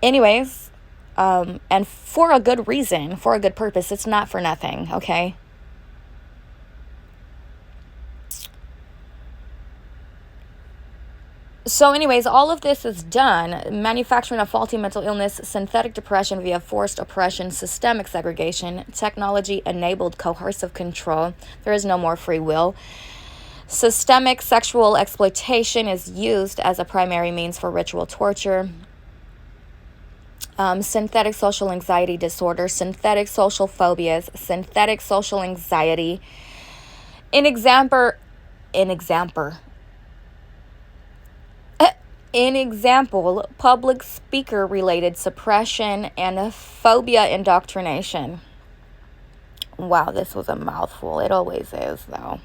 Anyways, and for a good reason, for a good purpose. It's not for nothing, okay? So anyways, all of this is done. Manufacturing of faulty mental illness, synthetic depression via forced oppression, systemic segregation, technology-enabled coercive control. There is no more free will. Systemic sexual exploitation is used as a primary means for ritual torture. Synthetic social anxiety disorder, synthetic social phobias, synthetic social anxiety. In example, public speaker related suppression and phobia indoctrination. Wow, this was a mouthful. It always is, though.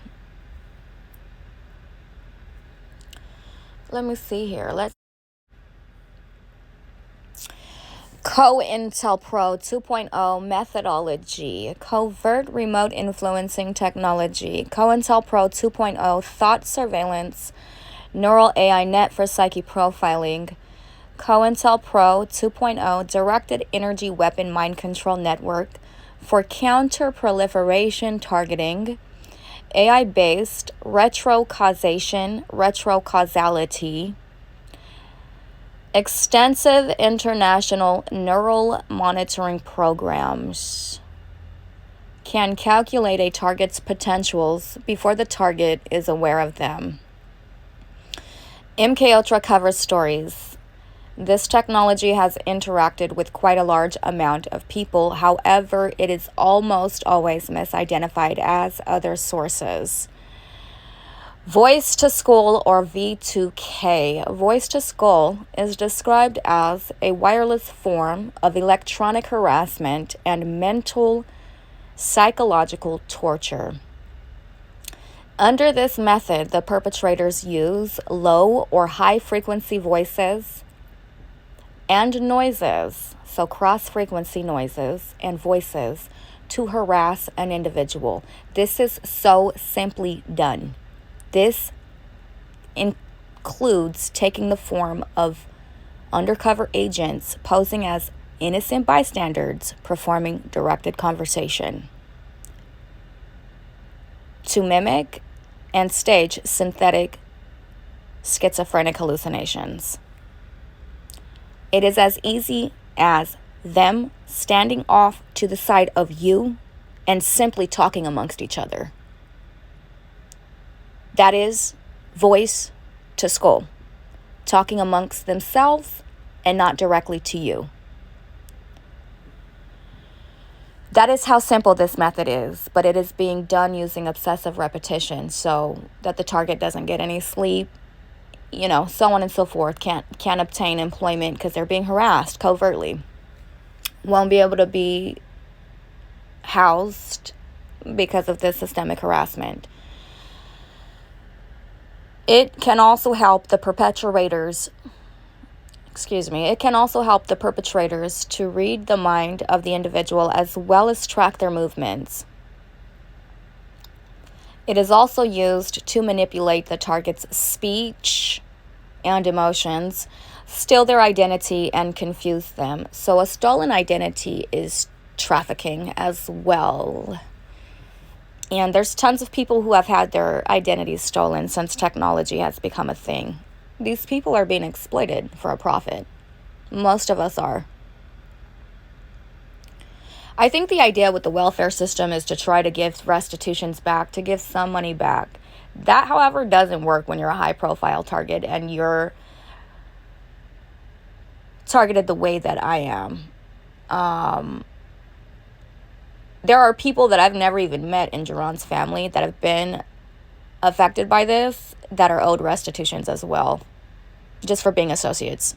Let me see here. COINTELPRO 2.0 methodology, covert remote influencing technology. COINTELPRO 2.0 thought surveillance, neural AI net for psyche profiling. COINTELPRO 2.0 directed energy weapon mind control network for counter-proliferation targeting. AI-based retrocausality, extensive international neural monitoring programs can calculate a target's potentials before the target is aware of them. MKUltra covers stories. This technology has interacted with quite a large amount of people. However, it is almost always misidentified as other sources. Voice to Skull, or V2K. Voice to Skull is described as a wireless form of electronic harassment and mental psychological torture. Under this method, the perpetrators use low or high frequency voices and noises, so cross-frequency noises and voices, to harass an individual. This is so simply done. This includes taking the form of undercover agents posing as innocent bystanders performing directed conversation to mimic and stage synthetic schizophrenic hallucinations. It is as easy as them standing off to the side of you and simply talking amongst each other. That is voice to skull, talking amongst themselves and not directly to you. That is how simple this method is, but it is being done using obsessive repetition so that the target doesn't get any sleep, so on and so forth, can't obtain employment because they're being harassed covertly, won't be able to be housed because of this systemic harassment. It can also help the perpetrators to read the mind of the individual as well as track their movements. It is also used to manipulate the target's speech and emotions, steal their identity, and confuse them. So a stolen identity is trafficking as well. And there's tons of people who have had their identities stolen since technology has become a thing. These people are being exploited for a profit. Most of us are. I think the idea with the welfare system is to try to give restitutions back, to give some money back. That, however, doesn't work when you're a high-profile target and you're targeted the way that I am. There are people that I've never even met in Jerron's family that have been affected by this that are owed restitutions as well, just for being associates.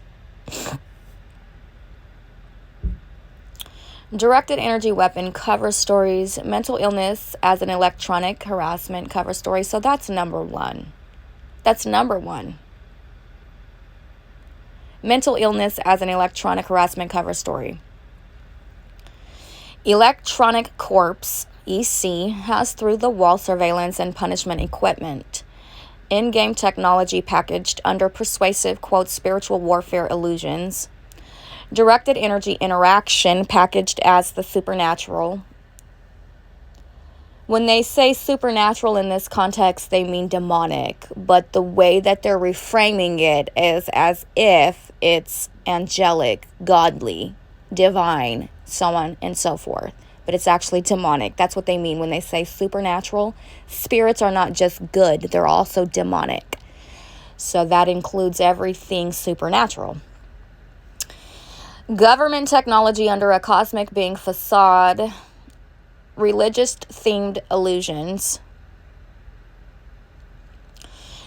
Directed energy weapon cover stories, mental illness as an electronic harassment cover story. So that's number one. That's number one. Mental illness as an electronic harassment cover story. Electronic Corpse, EC, has through-the-wall surveillance and punishment equipment. In-game technology packaged under persuasive, quote, spiritual warfare illusions. Directed energy interaction packaged as the supernatural. When they say supernatural in this context, they mean demonic, but the way that they're reframing it is as if it's angelic, godly, divine, so on and so forth. But it's actually demonic. That's what they mean when they say supernatural. Spirits are not just good, they're also demonic. So that includes everything supernatural. Government technology under a cosmic being facade, religious-themed illusions,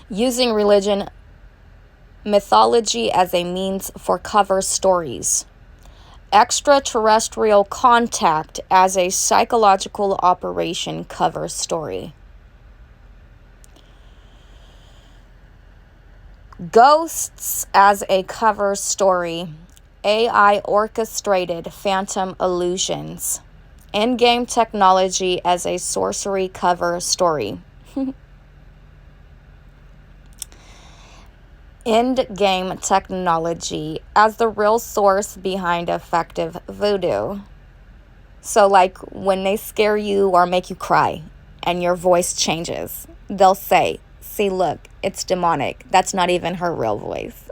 using religion, mythology as a means for cover stories, extraterrestrial contact as a psychological operation cover story, ghosts as a cover story, AI orchestrated phantom illusions, in-game technology as a sorcery cover story. End-game technology as the real source behind effective voodoo. So like when they scare you or make you cry and your voice changes, they'll say, see, look, it's demonic. That's not even her real voice.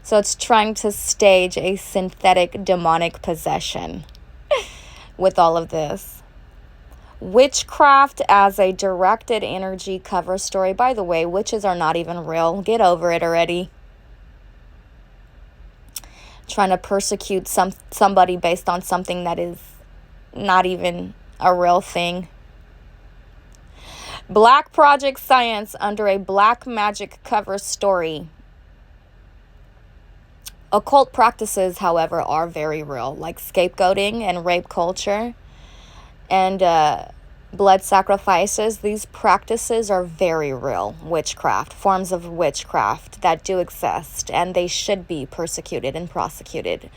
So it's trying to stage a synthetic demonic possession with all of this. Witchcraft as a directed energy cover story. By the way, witches are not even real. Get over it already. Trying to persecute somebody based on something that is not even a real thing. Black project science under a black magic cover story. Occult practices, however, are very real, like scapegoating and rape culture and blood sacrifices. These practices are very real. Witchcraft, forms of witchcraft that do exist, and they should be persecuted and prosecuted.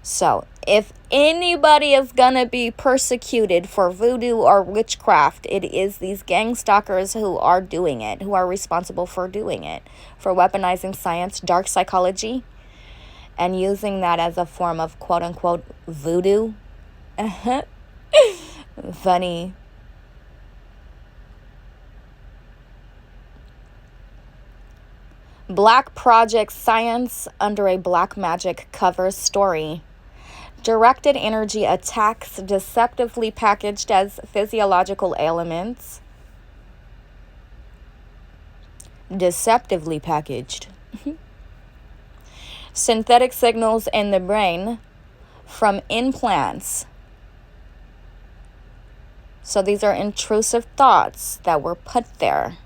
So if anybody is gonna be persecuted for voodoo or witchcraft, it is these gang stalkers who are doing it, who are responsible for doing it, for weaponizing science, dark psychology, and using that as a form of quote-unquote voodoo. Funny. Black project science under a black magic cover story. Directed energy attacks deceptively packaged as physiological ailments. Deceptively packaged. Synthetic signals in the brain from implants. So these are intrusive thoughts that were put there.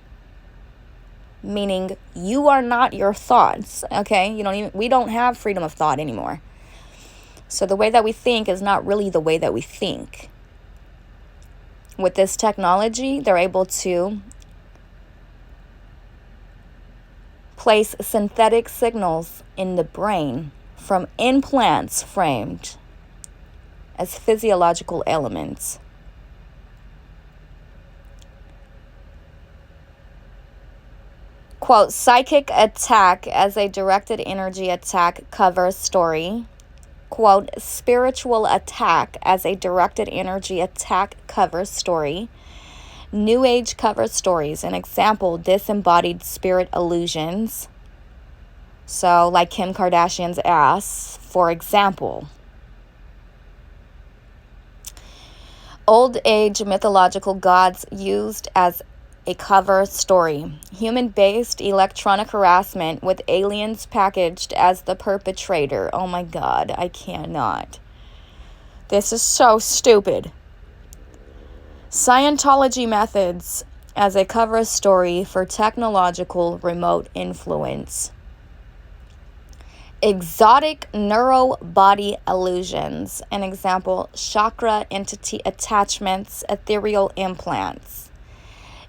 Meaning you are not your thoughts, okay? We don't have freedom of thought anymore. So the way that we think is not really the way that we think. With this technology, they're able to place synthetic signals in the brain from implants framed as physiological elements. Quote, psychic attack as a directed energy attack cover story. Quote, spiritual attack as a directed energy attack cover story. New Age cover stories. An example, disembodied spirit illusions. So, like Kim Kardashian's ass, for example. Old age mythological gods used as a cover story. Human-based electronic harassment with aliens packaged as the perpetrator. Oh my God, I cannot. This is so stupid. Scientology methods as a cover story for technological remote influence. Exotic neuro body illusions. An example, chakra entity attachments, ethereal implants.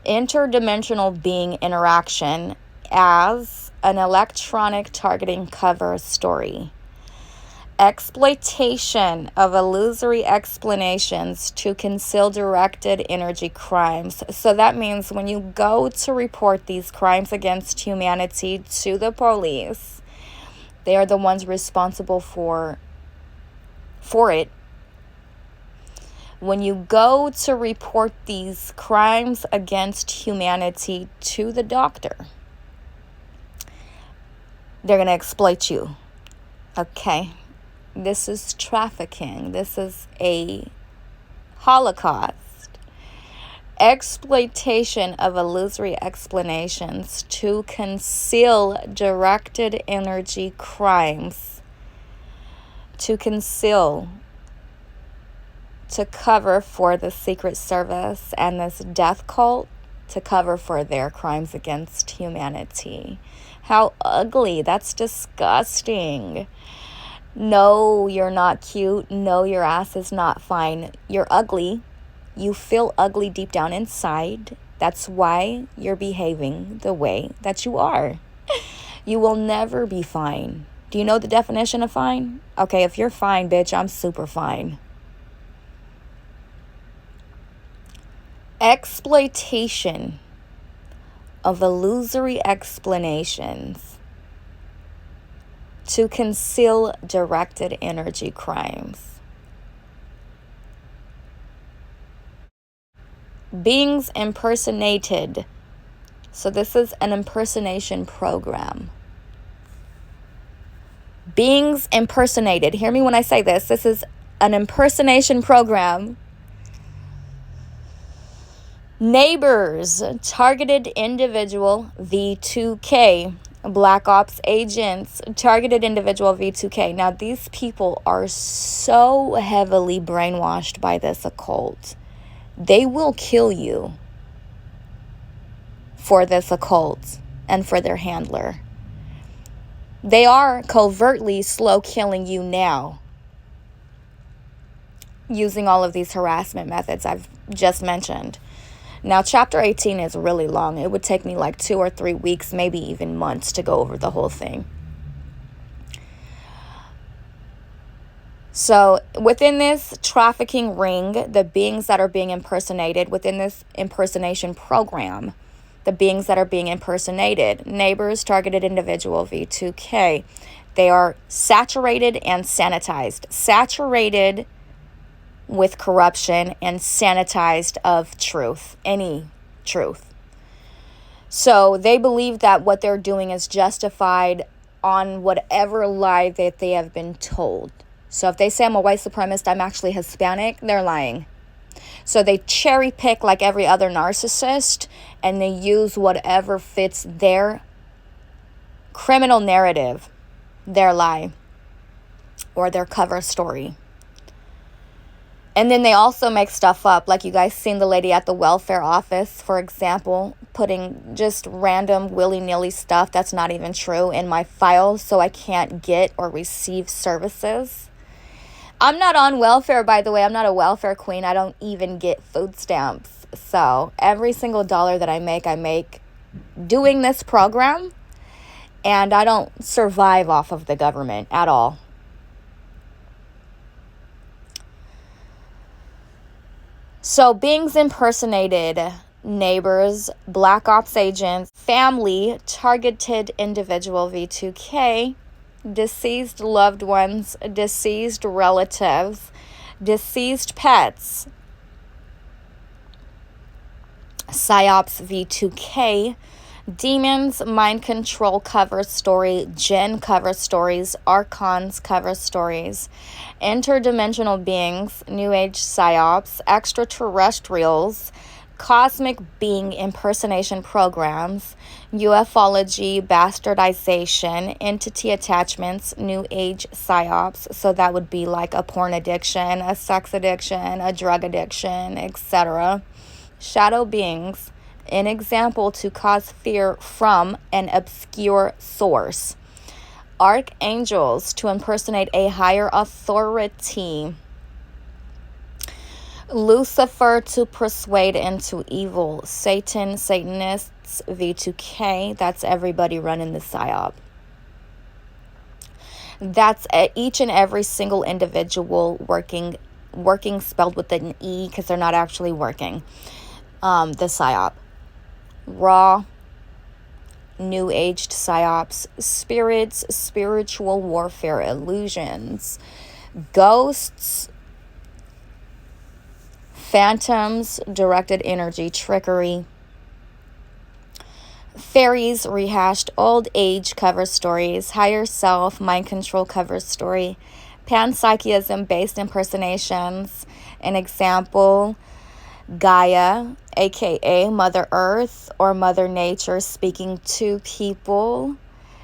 Interdimensional being interaction as an electronic targeting cover story. Exploitation of illusory explanations to conceal directed energy crimes. So that means when you go to report these crimes against humanity to the police, they are the ones responsible for it. When you go to report these crimes against humanity to the doctor, they're going to exploit you. Okay? This is trafficking. This is a Holocaust. Exploitation of illusory explanations to conceal directed energy crimes. To conceal, to cover for the Secret Service and this death cult, to cover for their crimes against humanity. How ugly. That's disgusting. No, you're not cute. No, your ass is not fine. You're ugly. You feel ugly deep down inside. That's why you're behaving the way that you are. You will never be fine. Do you know the definition of fine? Okay, if you're fine, bitch, I'm super fine. Exploitation of illusory explanations to conceal directed energy crimes. Beings impersonated. So this is an impersonation program. Beings impersonated. Hear me when I say this. This is an impersonation program. Neighbors, targeted individual V2K. Black Ops agents, targeted individual V2K. Now, these people are so heavily brainwashed by this occult. They will kill you for this occult and for their handler. They are covertly slow killing you now using all of these harassment methods I've just mentioned. Now, chapter 18 is really long. It would take me like 2 or 3 weeks, maybe even months to go over the whole thing. So within this trafficking ring, the beings that are being impersonated, within this impersonation program, the beings that are being impersonated, neighbors, targeted individual, V2K, they are saturated and sanitized. Saturated with corruption and sanitized of truth, any truth. So they believe that what they're doing is justified on whatever lie that they have been told. So if they say I'm a white supremacist, I'm actually Hispanic, they're lying. So they cherry pick like every other narcissist, and they use whatever fits their criminal narrative, their lie, or their cover story. And then they also make stuff up, like you guys seen the lady at the welfare office, for example, putting just random willy-nilly stuff that's not even true in my files so I can't get or receive services. I'm not on welfare, by the way. I'm not a welfare queen. I don't even get food stamps. So every single dollar that I make doing this program, and I don't survive off of the government at all. So beings impersonated, neighbors, Black Ops agents, family, targeted individual V2K, deceased loved ones, deceased relatives, deceased pets, PSYOPs V2K, demons, mind control cover story, Jinn cover stories, archons cover stories, interdimensional beings, new age PSYOPs, extraterrestrials, cosmic being impersonation programs, ufology, bastardization, entity attachments, new age PSYOPs. So that would be like a porn addiction, a sex addiction, a drug addiction, etc. Shadow beings, an example to cause fear from an obscure source. archangels to impersonate a higher authority. Lucifer to persuade into evil. Satan, Satanists, V2K. That's everybody running the PSYOP. That's each and every single individual working spelled with an E because they're not actually working. The PSYOP. Raw, new aged PSYOPs, spirits, spiritual warfare, illusions, ghosts, phantoms, directed energy, trickery, fairies, rehashed old age cover stories, higher self, mind control cover story, panpsychism based impersonations. An example, Gaia, aka Mother Earth or Mother Nature, speaking to people,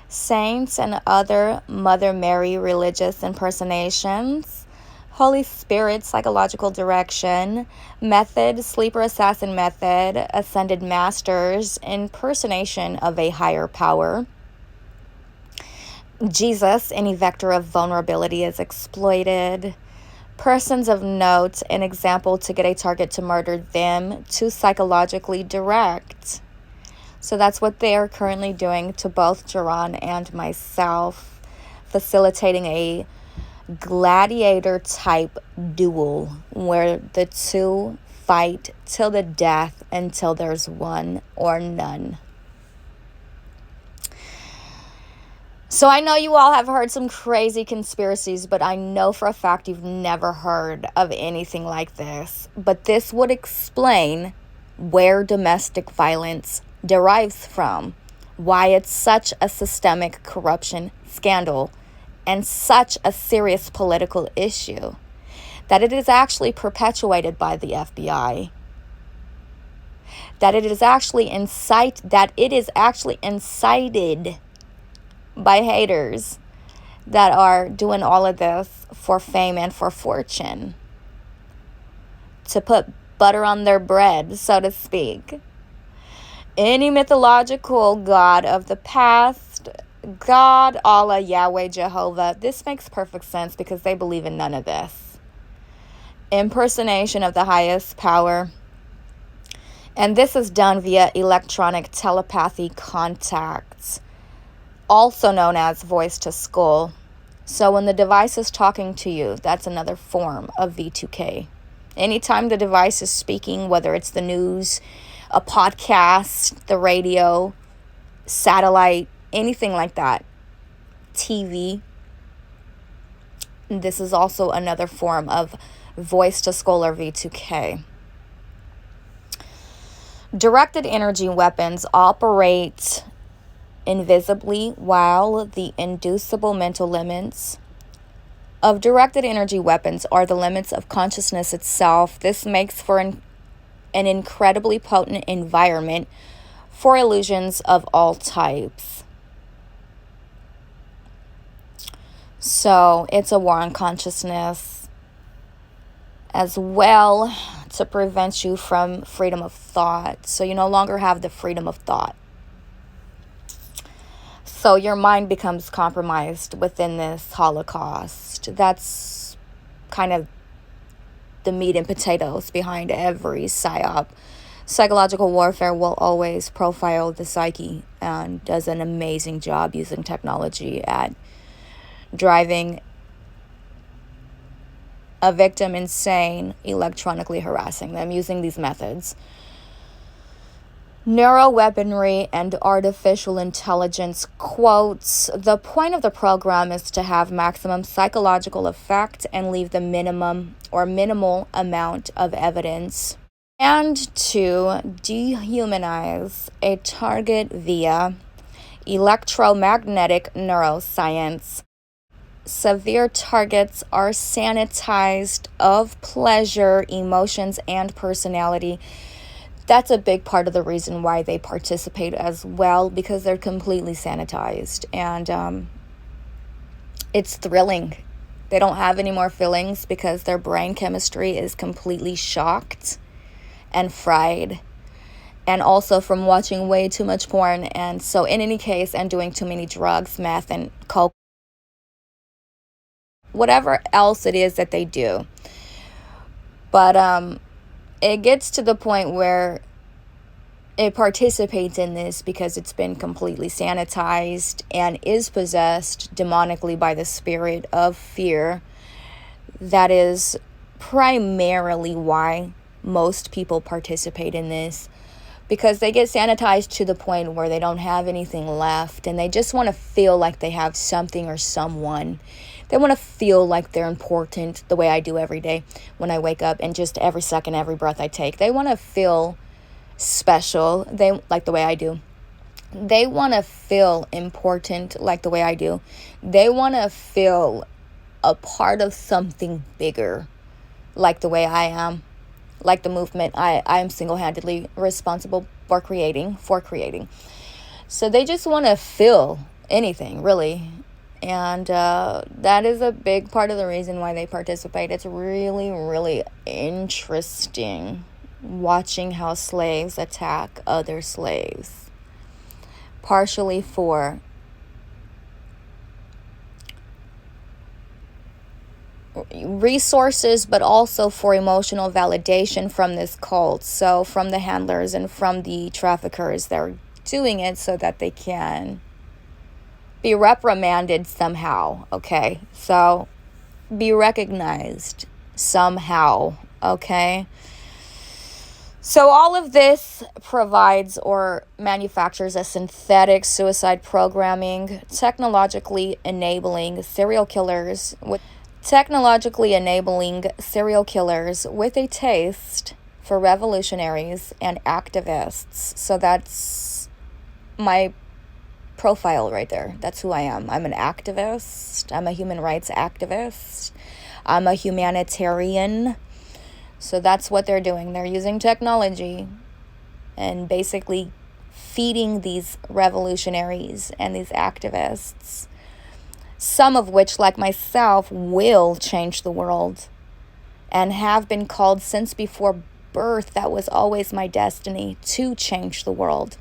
saints and other Mother Mary religious impersonations, Holy Spirit psychological direction, method, sleeper assassin method, ascended masters, impersonation of a higher power. Jesus, any vector of vulnerability is exploited. Persons of note, an example to get a target to murder them, to psychologically direct. So that's what they are currently doing to both Geron and myself, facilitating a gladiator type duel where the two fight till the death until there's one or none. So I know you all have heard some crazy conspiracies, but I know for a fact you've never heard of anything like this. But this would explain where domestic violence derives from, why it's such a systemic corruption scandal and such a serious political issue, that it is actually perpetuated by the FBI, that it is actually incited by haters that are doing all of this for fame and for fortune, to put butter on their bread, so to speak. Any mythological god of the past, God, Allah, Yahweh, Jehovah, this makes perfect sense because they believe in none of this. Impersonation of the highest power. And this is done via electronic telepathy contacts, also known as voice to skull. So when the device is talking to you, that's another form of V2K. Anytime the device is speaking, whether it's the news, a podcast, the radio, satellite, anything like that, TV, this is also another form of voice to skull or V2K. Directed energy weapons operate invisibly, while the inducible mental limits of directed energy weapons are the limits of consciousness itself. This makes for an incredibly potent environment for illusions of all types. So it's a war on consciousness as well, to prevent you from freedom of thought. So you no longer have the freedom of thought. So your mind becomes compromised within this Holocaust. That's kind of the meat and potatoes behind every PSYOP. Psychological warfare will always profile the psyche and does an amazing job using technology at driving a victim insane, electronically harassing them using these methods. Neuroweaponry and artificial intelligence quotes, the point of the program is to have maximum psychological effect and leave the minimum or minimal amount of evidence, and to dehumanize a target via electromagnetic neuroscience. Severe targets are sanitized of pleasure, emotions, and personality. That's a big part of the reason why they participate as well, because they're completely sanitized. And it's thrilling. They don't have any more feelings because their brain chemistry is completely shocked and fried. And also from watching way too much porn. And so in any case, and doing too many drugs, meth, and coke. whatever else it is that they do. But it gets to the point where it participates in this because it's been completely sanitized and is possessed demonically by the spirit of fear. That is primarily why most people participate in this, because they get sanitized to the point where they don't have anything left and they just want to feel like they have something or someone. They want to feel like they're important the way I do every day when I wake up and just every second, every breath I take. They want to feel special, they like the way I do. They want to feel important like the way I do. They want to feel a part of something bigger like the way I am, like the movement I am single-handedly responsible for creating. So they just want to feel anything, really. And that is a big part of the reason why they participate. It's really, really interesting watching how slaves attack other slaves, partially for resources, but also for emotional validation from this cult. So from the handlers and from the traffickers, they're doing it so that they can be reprimanded somehow, okay? So be recognized somehow, okay? So all of this provides or manufactures a synthetic suicide programming, technologically enabling serial killers with a taste for revolutionaries and activists. So that's my profile right there. That's who I am. I'm an activist. I'm a human rights activist. I'm a humanitarian. So that's what they're doing. They're using technology and basically feeding these revolutionaries and these activists, some of which, like myself, will change the world and have been called since before birth. That was always my destiny, to change the world.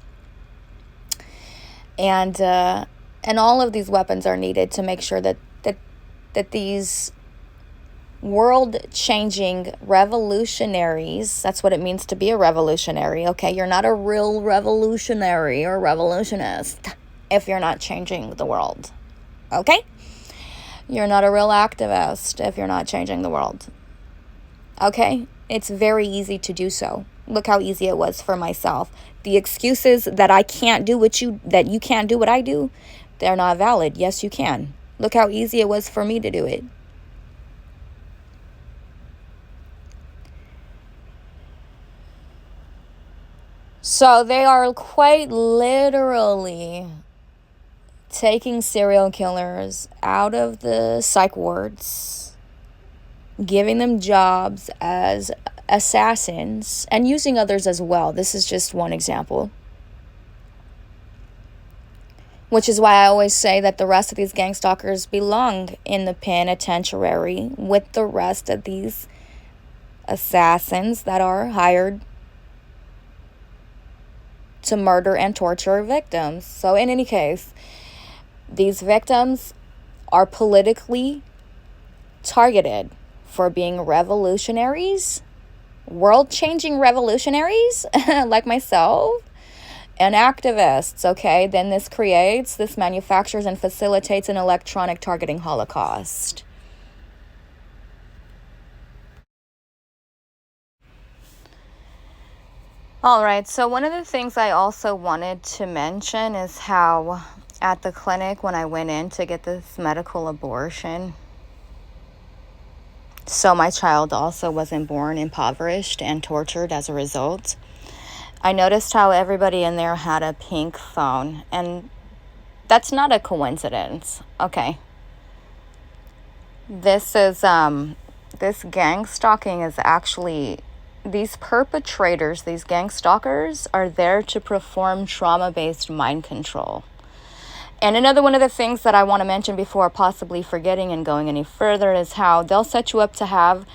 And all of these weapons are needed to make sure that these world-changing revolutionaries, that's what it means to be a revolutionary, okay? You're not a real revolutionary or revolutionist if you're not changing the world, okay? You're not a real activist if you're not changing the world, okay? It's very easy to do so. Look how easy it was for myself. The excuses that I can't do that you can't do what I do, they're not valid. Yes, you can. Look how easy it was for me to do it. So they are quite literally taking serial killers out of the psych wards, giving them jobs as assassins, and using others as well. This is just one example. Which is why I always say that the rest of these gang stalkers belong in the penitentiary with the rest of these assassins that are hired to murder and torture victims. So in any case, these victims are politically targeted for being revolutionaries, world-changing revolutionaries like myself, and activists, okay? Then this manufactures and facilitates an electronic targeting holocaust. All right, so one of the things I also wanted to mention is how at the clinic when I went in to get this medical abortion, so my child also wasn't born impoverished and tortured as a result, I noticed how everybody in there had a pink phone, and that's not a coincidence, okay? This gang stalking is actually, these perpetrators, these gang stalkers, are there to perform trauma-based mind control. And another one of the things that I want to mention before possibly forgetting and going any further is how they'll set you up to have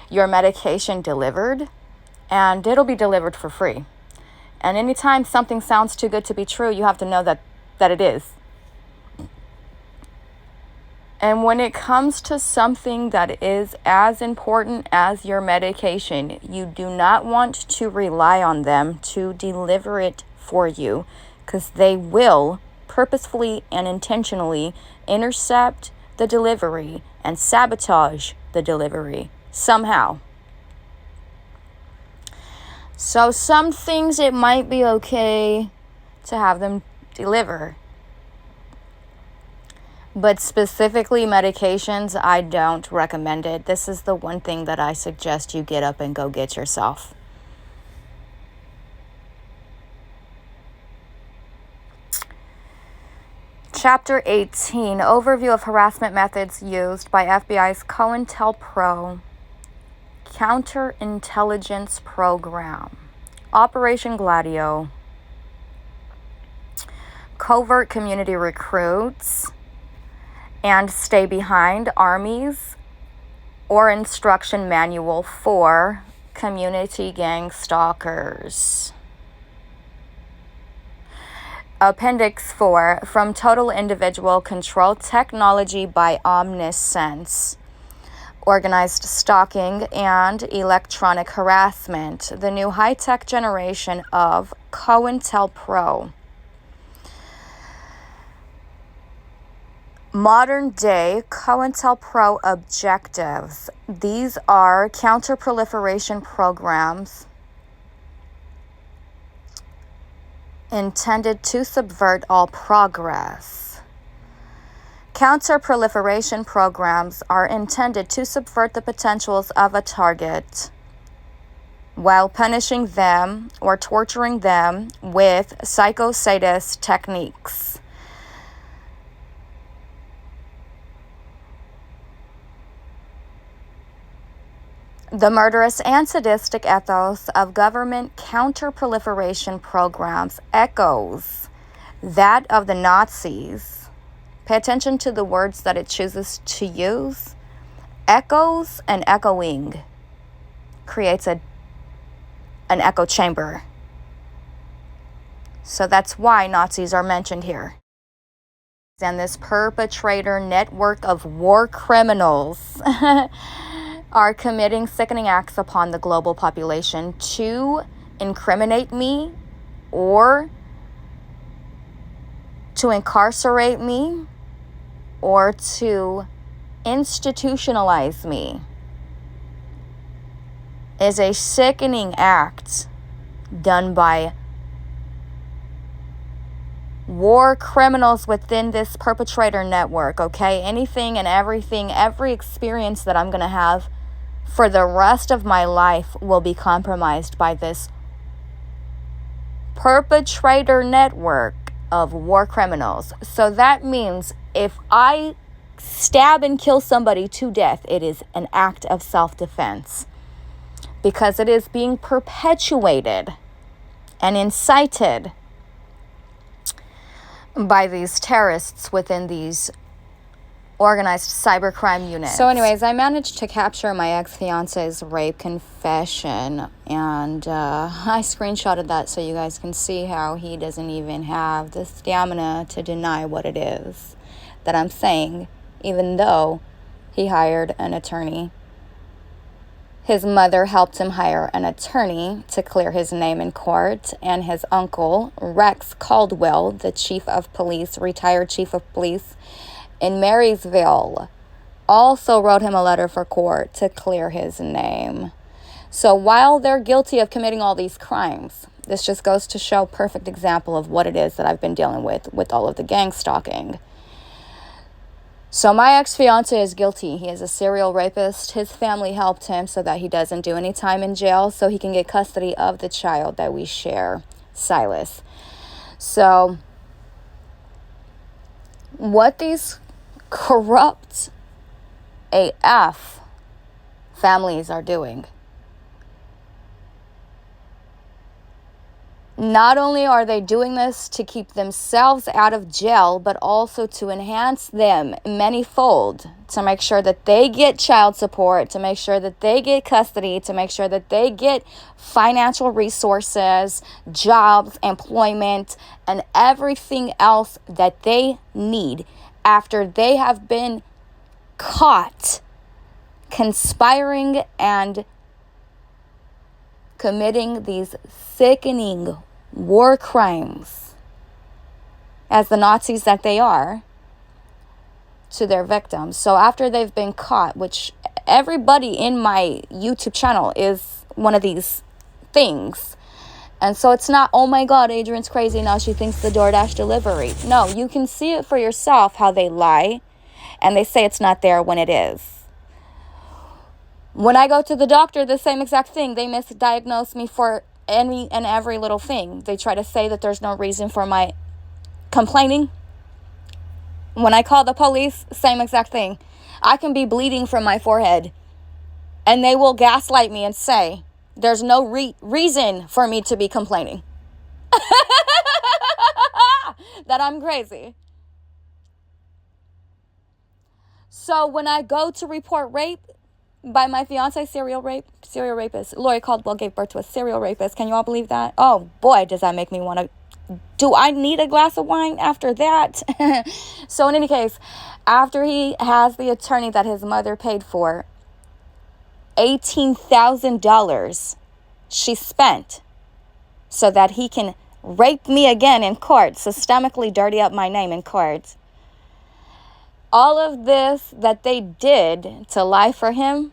your medication delivered, and it'll be delivered for free. And anytime something sounds too good to be true, you have to know that it is. And when it comes to something that is as important as your medication, you do not want to rely on them to deliver it for you, because they will purposefully and intentionally intercept the delivery and sabotage the delivery somehow. So some things it might be okay to have them deliver. But specifically medications, I don't recommend it. This is the one thing that I suggest you get up and go get yourself. Chapter 18, Overview of Harassment Methods Used by FBI's COINTELPRO Counterintelligence Program. Operation Gladio. Covert community recruits and stay behind armies or instruction manual for community gang stalkers. Appendix 4, from total individual control technology by omniscience, organized stalking and electronic harassment, the new high-tech generation of COINTELPRO. Modern day COINTELPRO objectives. These are counter-proliferation programs intended to subvert all progress. Counter-proliferation programs are intended to subvert the potentials of a target while punishing them or torturing them with psychosadist techniques. The murderous and sadistic ethos of government counter-proliferation programs echoes that of the Nazis. Pay attention to the words that it chooses to use. Echoes and echoing creates an echo chamber. So that's why Nazis are mentioned here. And this perpetrator network of war criminals are committing sickening acts upon the global population to incriminate me or to incarcerate me or to institutionalize me. Is a sickening act done by war criminals within this perpetrator network, okay? Anything and everything, every experience that I'm going to have for the rest of my life will be compromised by this perpetrator network of war criminals. So that means if I stab and kill somebody to death, it is an act of self-defense, because it is being perpetuated and incited by these terrorists within these organized cybercrime units. So anyways, I managed to capture my ex-fiance's rape confession, and I screenshotted that so you guys can see how he doesn't even have the stamina to deny what it is that I'm saying, even though he hired an attorney. His mother helped him hire an attorney to clear his name in court, and his uncle, Rex Caldwell, the retired chief of police in Marysville, also wrote him a letter for court to clear his name. So while they're guilty of committing all these crimes, this just goes to show perfect example of what it is that I've been dealing with all of the gang stalking. So my ex-fiance is guilty. He is a serial rapist. His family helped him so that he doesn't do any time in jail, so he can get custody of the child that we share, Silas. So what these corrupt AF families are doing, not only are they doing this to keep themselves out of jail, but also to enhance them manyfold, to make sure that they get child support, to make sure that they get custody, to make sure that they get financial resources, jobs, employment, and everything else that they need after they have been caught conspiring and committing these sickening war crimes, as the Nazis that they are, to their victims. So after they've been caught, which everybody in my YouTube channel is one of these things. And so it's not, oh my God, Adrienne's crazy now, she thinks the DoorDash delivery. No, you can see it for yourself how they lie and they say it's not there when it is. When I go to the doctor, the same exact thing. They misdiagnose me for any and every little thing. They try to say that there's no reason for my complaining. When I call the police, same exact thing. I can be bleeding from my forehead and they will gaslight me and say there's no reason for me to be complaining. That I'm crazy. So when I go to report rape by my fiance, serial rapist, Lori Caldwell gave birth to a serial rapist. Can you all believe that? Oh boy, does that make me want to. Do I need a glass of wine after that? So in any case, after he has the attorney that his mother paid for, $18,000 she spent so that he can rape me again in court, systemically dirty up my name in court. All of this that they did to lie for him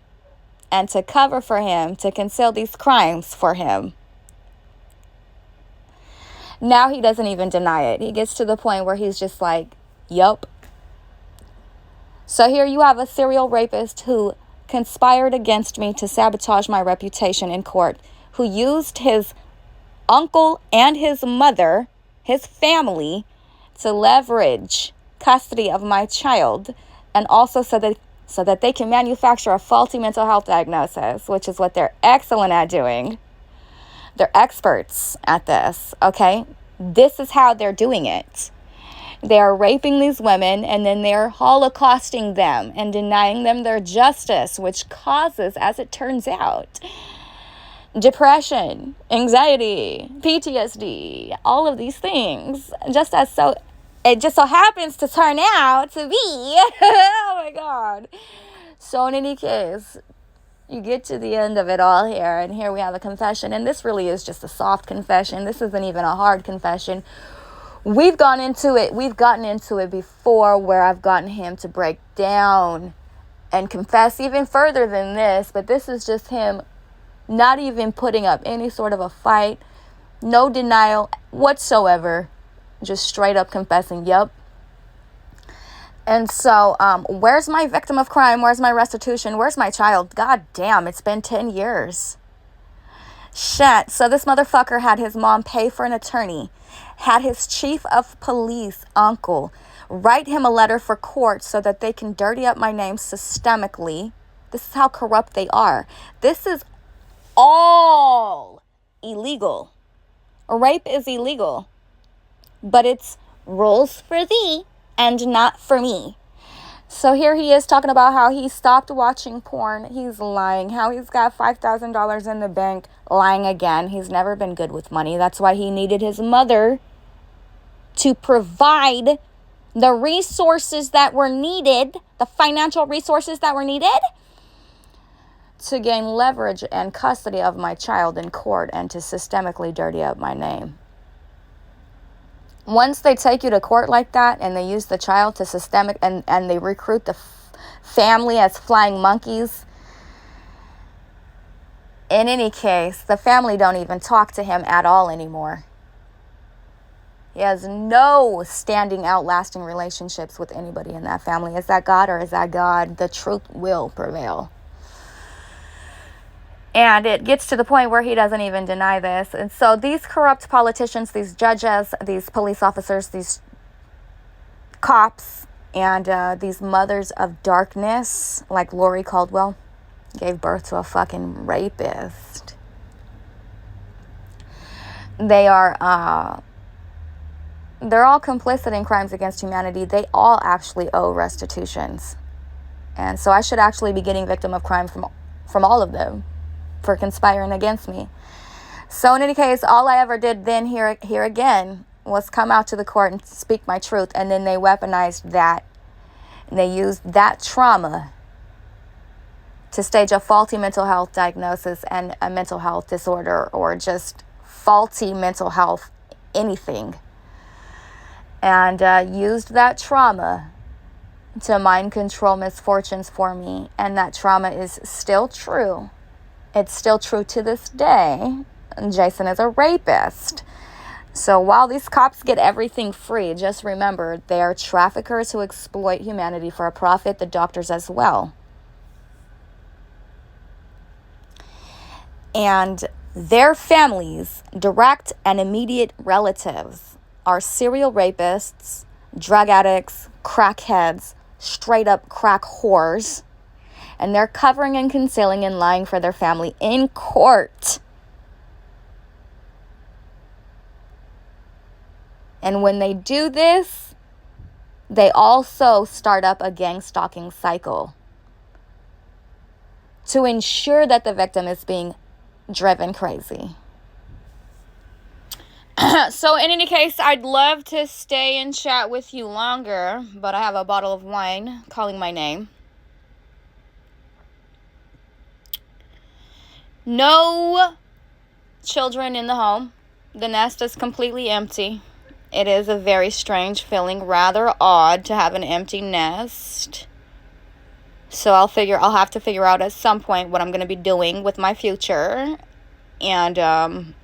and to cover for him, to conceal these crimes for him. Now he doesn't even deny it. He gets to the point where he's just like, yup. So here you have a serial rapist who conspired against me to sabotage my reputation in court, who used his uncle and his mother, his family, to leverage custody of my child, and also so that they can manufacture a faulty mental health diagnosis, which is what they're excellent at doing. They're experts at this, okay? This is how they're doing it. They're raping these women and then they're holocausting them and denying them their justice, which causes, as it turns out, depression, anxiety, PTSD, all of these things. It just so happens to turn out to be, oh my God. So in any case, you get to the end of it all here, and here we have a confession, and this really is just a soft confession. This isn't even a hard confession. We've gotten into it before, where I've gotten him to break down and confess even further than this, but this is just him not even putting up any sort of a fight, no denial whatsoever, just straight up confessing, yep. And so, where's my victim of crime? Where's my restitution? Where's my child? God damn, it's been 10 years. Shit. So this motherfucker had his mom pay for an attorney, had his chief of police uncle write him a letter for court so that they can dirty up my name systemically. This is how corrupt they are. This is all illegal. Rape is illegal, but it's rules for thee and not for me. So here he is talking about how he stopped watching porn. He's lying. How he's got $5,000 in the bank. Lying again. He's never been good with money. That's why he needed his mother to provide the resources that were needed, the financial resources that were needed, to gain leverage and custody of my child in court and to systemically dirty up my name. Once they take you to court like that and they use the child to systemic and they recruit the family as flying monkeys, in any case, the family don't even talk to him at all anymore. He has no standing out lasting relationships with anybody in that family. Is that God or is that God? The truth will prevail. And it gets to the point where he doesn't even deny this. And so these corrupt politicians, these judges, these police officers, these cops, and these mothers of darkness, like Lori Caldwell, gave birth to a fucking rapist. They're all complicit in crimes against humanity. They all actually owe restitutions. And so I should actually be getting victim of crime from all of them for conspiring against me. So in any case, all I ever did then here again was come out to the court and speak my truth, and then they weaponized that And they used that trauma to stage a faulty mental health diagnosis and a mental health disorder, or just faulty mental health, anything. And used that trauma to mind control misfortunes for me. And that trauma is still true. It's still true to this day. Jason is a rapist. So while these cops get everything free, just remember, they are traffickers who exploit humanity for a profit, the doctors as well. And their families, direct and immediate relatives, are serial rapists, drug addicts, crackheads, straight up crack whores. And they're covering and concealing and lying for their family in court. And when they do this, they also start up a gang stalking cycle to ensure that the victim is being driven crazy. So in any case, I'd love to stay and chat with you longer, but I have a bottle of wine calling my name. No children in the home. The nest is completely empty. It is a very strange feeling, rather odd to have an empty nest. So I'll have to figure out at some point what I'm going to be doing with my future. And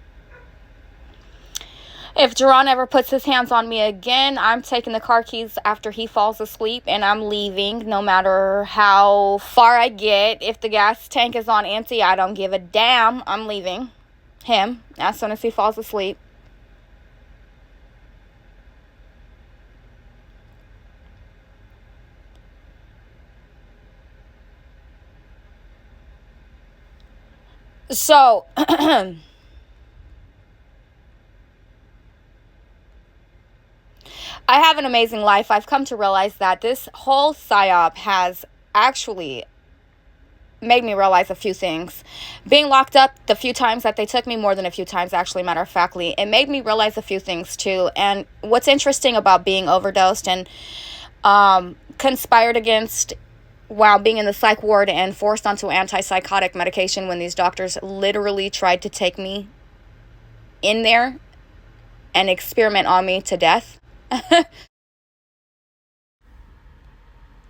if Jerron ever puts his hands on me again, I'm taking the car keys after he falls asleep and I'm leaving, no matter how far I get. If the gas tank is on empty, I don't give a damn. I'm leaving him as soon as he falls asleep. So, I have an amazing life. I've come to realize that this whole psyop has actually made me realize a few things. Being locked up the few times that they took me, more than a few times actually, matter of factly, it made me realize a few things too. And what's interesting about being overdosed and conspired against while being in the psych ward and forced onto antipsychotic medication when these doctors literally tried to take me in there and experiment on me to death.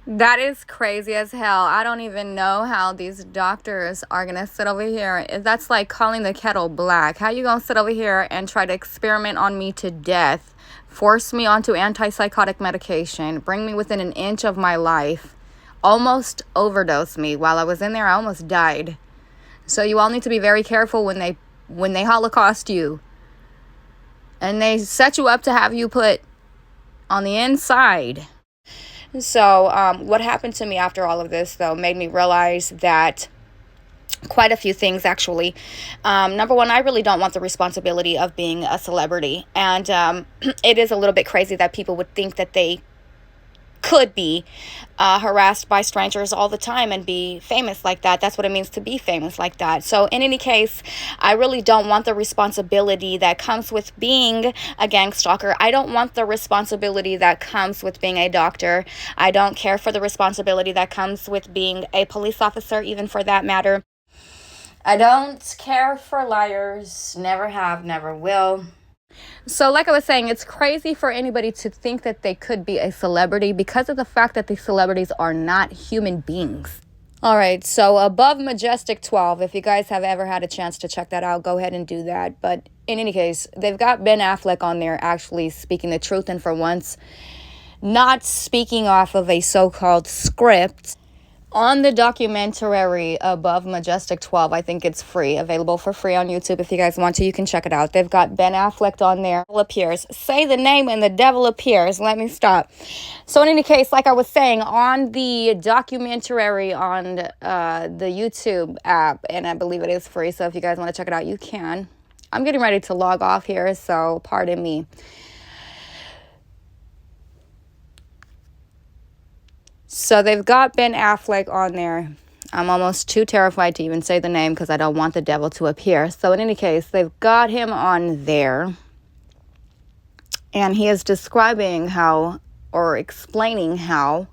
That is crazy as hell. I don't even know how these doctors are going to sit over here. That's like calling the kettle black. How you going to sit over here and try to experiment on me to death, force me onto antipsychotic medication, bring me within an inch of my life, almost overdose me while I was in there? I almost died. So you all need to be very careful when they Holocaust you and they set you up to have you put on the inside. So what happened to me after all of this, though, made me realize that quite a few things, actually. Number one, I really don't want the responsibility of being a celebrity. And it is a little bit crazy that people would think that they could be harassed by strangers all the time and be famous like that. That's what it means to be famous like that. So in any case, I really don't want the responsibility that comes with being a gang stalker. I don't want the responsibility that comes with being a doctor. I don't care for the responsibility that comes with being a police officer, even for that matter. I don't care for liars. Never have, never will. So like I was saying, it's crazy for anybody to think that they could be a celebrity because of the fact that these celebrities are not human beings. All right, so Above Majestic 12, if you guys have ever had a chance to check that out, go ahead and do that. But in any case, they've got Ben Affleck on there actually speaking the truth, and for once, not speaking off of a so-called script. On the documentary Above Majestic 12, I think it's free, available for free on YouTube. If you guys want to, you can check it out. They've got Ben Affleck on there. Appears. Say the name and the devil appears. Let me stop. So in any case, like I was saying, on the documentary on the YouTube app, and I believe it is free, so if you guys want to check it out, you can. I'm getting ready to log off here, so pardon me. So they've got Ben Affleck on there. I'm almost too terrified to even say the name because I don't want the devil to appear. So in any case, they've got him on there. And he is describing how, or explaining how,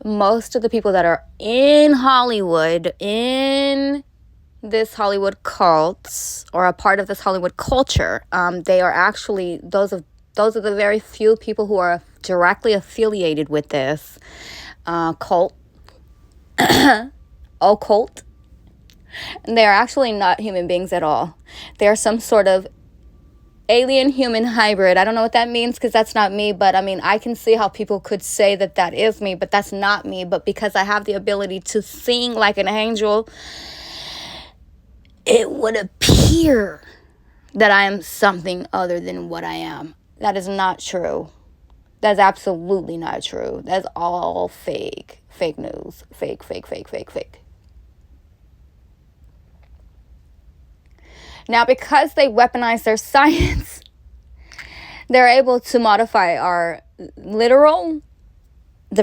most of the people that are in Hollywood, in this Hollywood cult, or a part of this Hollywood culture, they are actually, those are the very few people who are directly affiliated with this cult, occult. They're actually not human beings at all. They're some sort of alien human hybrid. I don't know what that means, because that's not me, but I mean, I can see how people could say that that is me, but that's not me. But because I have the ability to sing like an angel, it would appear that I am something other than what I am. That is not true. That's absolutely not true. That's all fake. Fake news. Fake. Now, because they weaponize their science, they're able to modify our the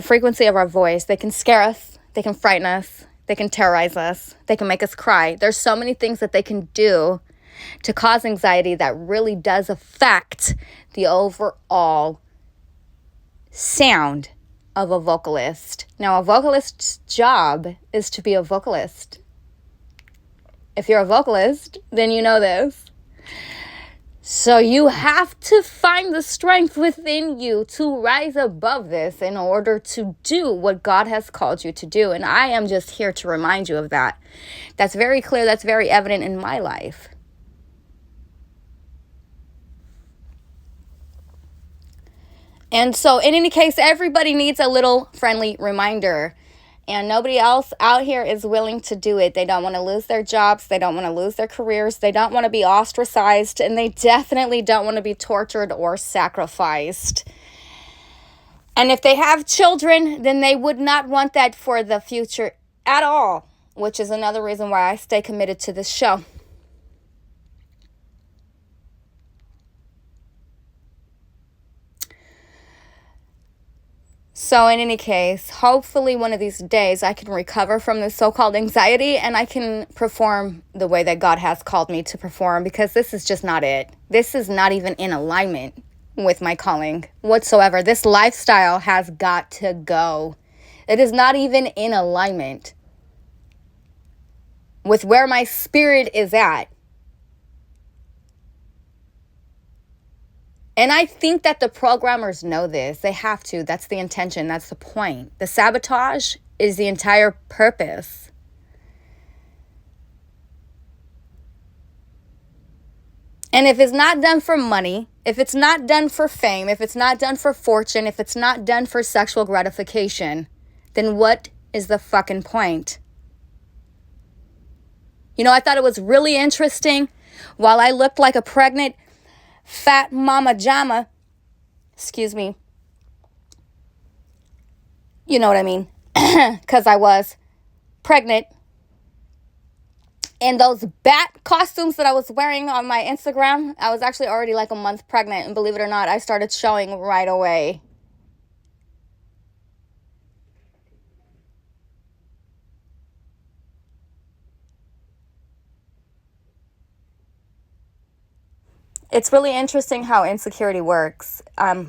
frequency of our voice. They can scare us. They can frighten us. They can terrorize us. They can make us cry. There's so many things that they can do to cause anxiety that really does affect the overall sound of a vocalist. Now, a vocalist's job is to be a vocalist. If you're a vocalist, then you know this. So you have to find the strength within you to rise above this in order to do what God has called you to do. And I am just here to remind you of that. That's very clear. That's very evident in my life. And so in any case, everybody needs a little friendly reminder. And nobody else out here is willing to do it. They don't want to lose their jobs. They don't want to lose their careers. They don't want to be ostracized. And they definitely don't want to be tortured or sacrificed. And if they have children, then they would not want that for the future at all. Which is another reason why I stay committed to this show. So in any case, hopefully one of these days I can recover from this so-called anxiety and I can perform the way that God has called me to perform, because this is just not it. This is not even in alignment with my calling whatsoever. This lifestyle has got to go. It is not even in alignment with where my spirit is at. And I think that the programmers know this. They have to. That's the intention. That's the point. The sabotage is the entire purpose. And if it's not done for money, if it's not done for fame, if it's not done for fortune, if it's not done for sexual gratification, then what is the fucking point? You know, I thought it was really interesting. While I looked like a pregnant fat mama jama, excuse me, you know what I mean, because I was pregnant, and those bat costumes that I was wearing on my Instagram, I was actually already like a month pregnant, and believe it or not, I started showing right away. It's really interesting how insecurity works.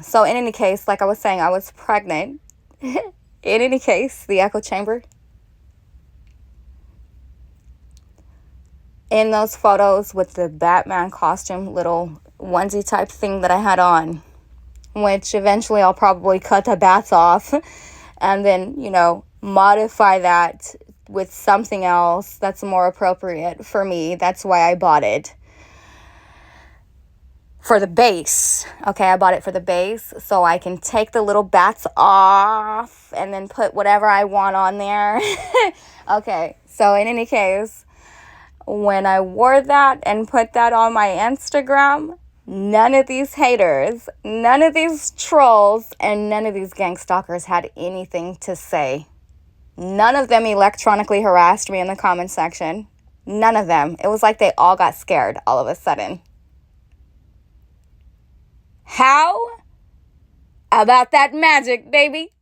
So in any case, like I was saying, I was pregnant. In any case, the echo chamber. In those photos with the Batman costume, little onesie type thing that I had on, which eventually I'll probably cut the bats off and then, you know, modify that with something else that's more appropriate for me. That's why I bought it. For the base. Okay, I bought it for the base so I can take the little bats off and then put whatever I want on there. Okay, so in any case, when I wore that and put that on my Instagram, none of these haters, none of these trolls, and none of these gang stalkers had anything to say. None of them electronically harassed me in the comment section. None of them. It was like they all got scared all of a sudden. How about that magic, baby?